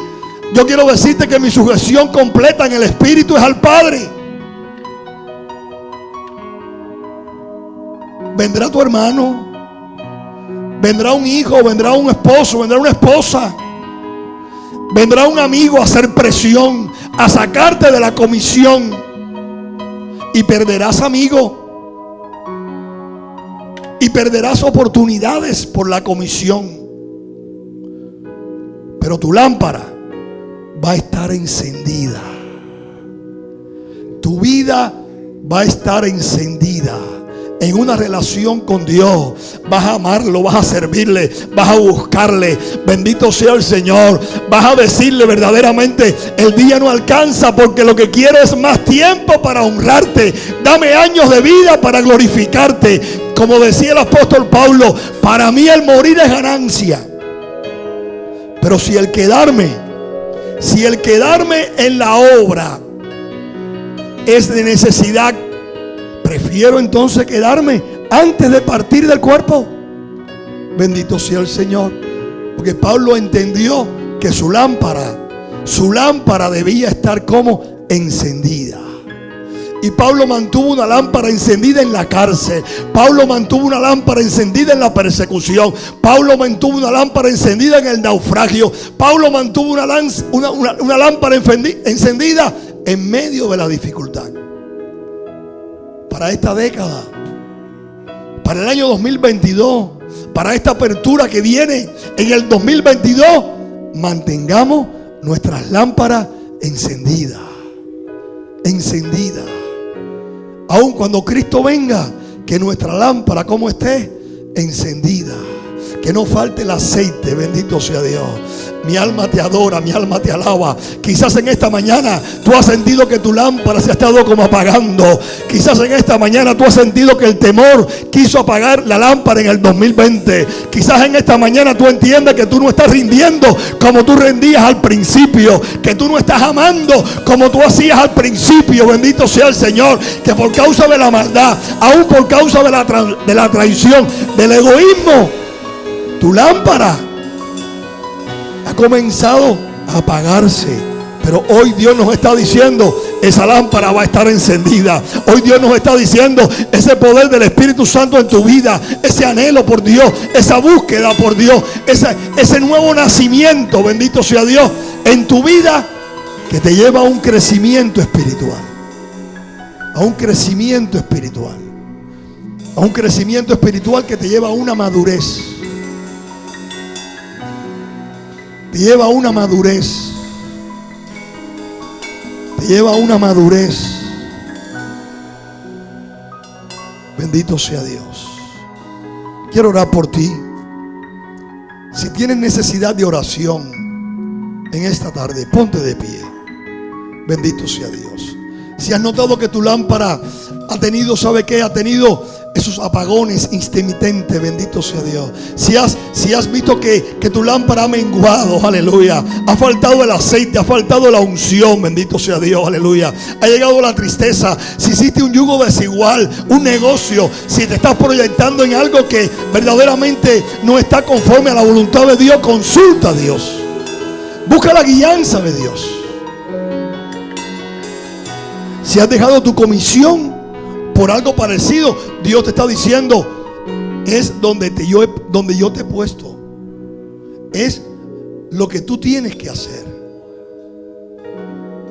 yo quiero decirte que mi sujeción completa en el Espíritu es al Padre. Vendrá tu hermano, vendrá un hijo, vendrá un esposo, vendrá una esposa, vendrá un amigo a hacer presión, a sacarte de la comisión, y perderás amigo y perderás oportunidades por la comisión. Pero tu lámpara va a estar encendida. Tu vida va a estar encendida en una relación con Dios. Vas a amarlo, vas a servirle, vas a buscarle. Bendito sea el Señor. Vas a decirle verdaderamente, el día no alcanza, porque lo que quiero es más tiempo para honrarte. Dame años de vida para glorificarte. Como decía el apóstol Pablo, para mí el morir es ganancia. Pero si el quedarme en la obra es de necesidad, prefiero entonces quedarme antes de partir del cuerpo. Bendito sea el Señor. Porque Pablo entendió que su lámpara debía estar como encendida. Y Pablo mantuvo una lámpara encendida en la cárcel. Pablo mantuvo una lámpara encendida en la persecución. Pablo mantuvo una lámpara encendida en el naufragio. Pablo mantuvo una lámpara encendida en medio de la dificultad. Para esta década, para el año 2022, para esta apertura que viene en el 2022, mantengamos nuestras lámparas encendidas. Aun cuando Cristo venga, que nuestra lámpara como esté encendida, que no falte el aceite. Bendito sea Dios. Mi alma te adora, mi alma te alaba. Quizás en esta mañana tú has sentido que tu lámpara se ha estado como apagando. Quizás en esta mañana tú has sentido que el temor quiso apagar la lámpara en el 2020. Quizás en esta mañana tú entiendes que tú no estás rindiendo como tú rendías al principio, que tú no estás amando como tú hacías al principio. Bendito sea el Señor. Que por causa de la maldad, aún por causa de la traición, del egoísmo, tu lámpara ha comenzado a apagarse. Pero hoy Dios nos está diciendo, esa lámpara va a estar encendida. Hoy Dios nos está diciendo, ese poder del Espíritu Santo en tu vida, ese anhelo por Dios, esa búsqueda por Dios, ese nuevo nacimiento, bendito sea Dios, en tu vida, que te lleva a un crecimiento espiritual. A un crecimiento espiritual. A un crecimiento espiritual que te lleva a una madurez. Te lleva a una madurez. Te lleva a una madurez. Bendito sea Dios. Quiero orar por ti. Si tienes necesidad de oración en esta tarde, ponte de pie. Bendito sea Dios. Si has notado que tu lámpara ha tenido, ¿sabe qué? Ha tenido esos apagones intermitentes, bendito sea Dios. Si has visto que tu lámpara ha menguado, aleluya, ha faltado el aceite, ha faltado la unción, bendito sea Dios, aleluya, ha llegado la tristeza, si hiciste un yugo desigual, un negocio, si te estás proyectando en algo que verdaderamente no está conforme a la voluntad de Dios, consulta a Dios, busca la guianza de Dios. Si has dejado tu comisión por algo parecido, Dios te está diciendo, es donde yo te he puesto. Es lo que tú tienes que hacer.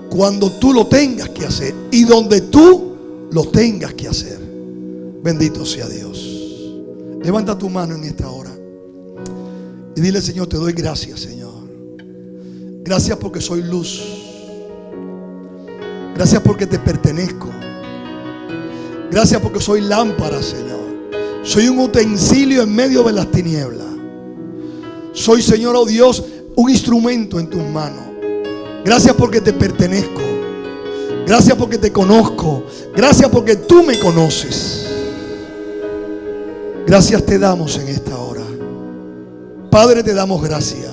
Cuando tú lo tengas que hacer y donde tú lo tengas que hacer. Bendito sea Dios. Levanta tu mano en esta hora y dile, Señor, te doy gracias, Señor. Gracias porque soy luz. Gracias porque te pertenezco. Gracias porque soy lámpara, Señor. Soy un utensilio en medio de las tinieblas. Soy, Señor, oh Dios, un instrumento en tus manos. Gracias porque te pertenezco. Gracias Gracias porque te conozco. Gracias porque tú me conoces. Gracias te damos en esta hora. Padre, te damos gracias,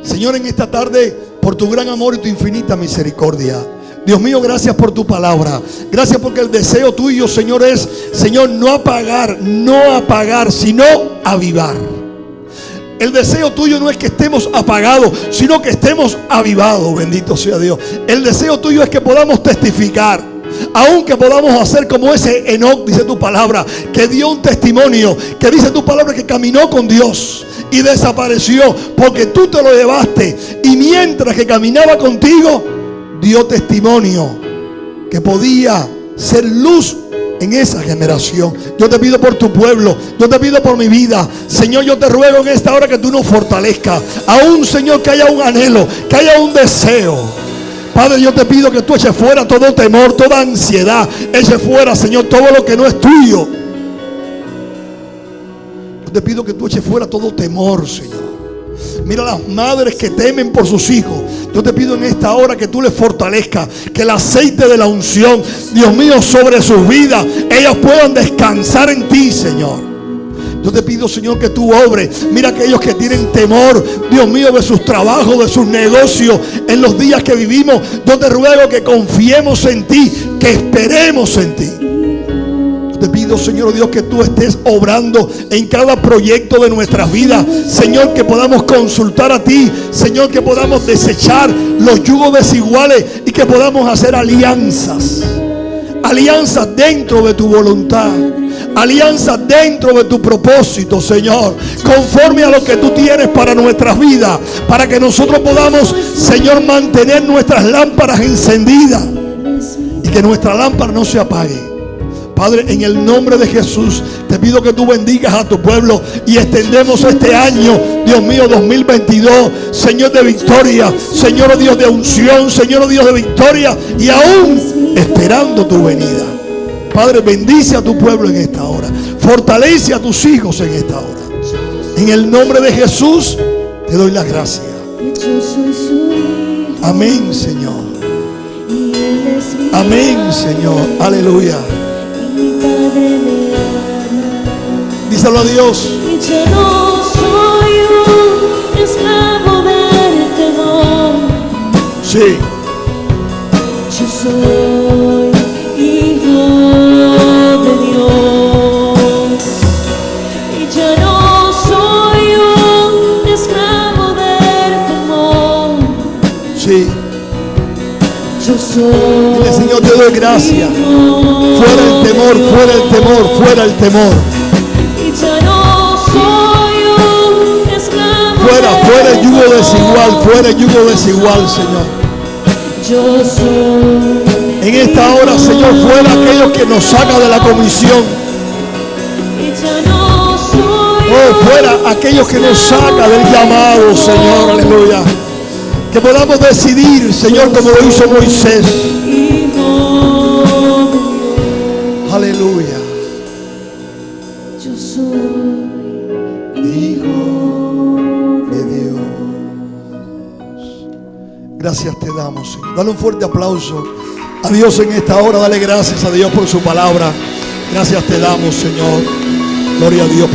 Señor, en esta tarde, por tu gran amor y tu infinita misericordia. Dios mío, gracias por tu palabra. Gracias porque el deseo tuyo, Señor, es, Señor, no apagar, sino avivar. El deseo tuyo no es que estemos apagados, sino que estemos avivados. Bendito sea Dios. El deseo tuyo es que podamos testificar. Aunque podamos hacer como ese Enoc, dice tu palabra, que dio un testimonio, que dice tu palabra que caminó con Dios y desapareció porque tú te lo llevaste, y mientras que caminaba contigo dio testimonio que podía ser luz en esa generación. Yo te pido por tu pueblo, yo te pido por mi vida, Señor. Yo te ruego en esta hora que tú nos fortalezcas, aún, Señor, que haya un anhelo, que haya un deseo. Padre, yo te pido que tú eches fuera todo temor, toda ansiedad. Eche fuera, Señor, todo lo que no es tuyo. Yo te pido que tú eches fuera todo temor, Señor. Mira las madres que temen por sus hijos. Yo te pido en esta hora que tú les fortalezcas, que el aceite de la unción, Dios mío, sobre sus vidas, ellas puedan descansar en ti, Señor. Yo te pido, Señor, que tú obres. Mira aquellos que tienen temor, Dios mío, de sus trabajos, de sus negocios, en los días que vivimos. Yo te ruego que confiemos en ti, que esperemos en ti. Yo te pido, Señor Dios, que tú estés obrando en cada proyecto de nuestras vidas. Señor, que podamos consultar a ti. Señor, que podamos desechar los yugos desiguales y que podamos hacer alianzas. Alianzas dentro de tu voluntad. Alianza dentro de tu propósito, Señor, conforme a lo que tú tienes para nuestras vidas, para que nosotros podamos, Señor, mantener nuestras lámparas encendidas y que nuestra lámpara no se apague. Padre, en el nombre de Jesús, te pido que tú bendigas a tu pueblo y extendemos este año, Dios mío, 2022, Señor, de victoria, Señor Dios de unción, Señor Dios de victoria, y aún esperando tu venida. Padre, bendice a tu pueblo en esta hora. Fortalece a tus hijos en esta hora. En el nombre de Jesús te doy las gracias. Amén, Señor. Amén, Señor. Aleluya. Díselo a Dios. Yo no soy un esclavo del temor. Sí. Yo soy hijo de Dios. Y yo no soy un esclavo del temor. Sí. Yo soy. Dile, Señor, te doy gracias. Fuera el temor, fuera el temor, fuera el temor. Y yo no soy un esclavo. Fuera el yugo desigual, fuera el yugo desigual, Señor. Yo soy. En esta hora, Señor, fuera aquellos que nos sacan de la comisión. Oh, fuera aquellos que nos sacan del llamado, Señor, aleluya. Que podamos decidir, Señor, como lo hizo Moisés. Aleluya. Yo soy Hijo de Dios. Gracias te damos, Señor. Dale un fuerte aplauso a Dios en esta hora. Dale gracias a Dios por su palabra. Gracias te damos, Señor. Gloria a Dios.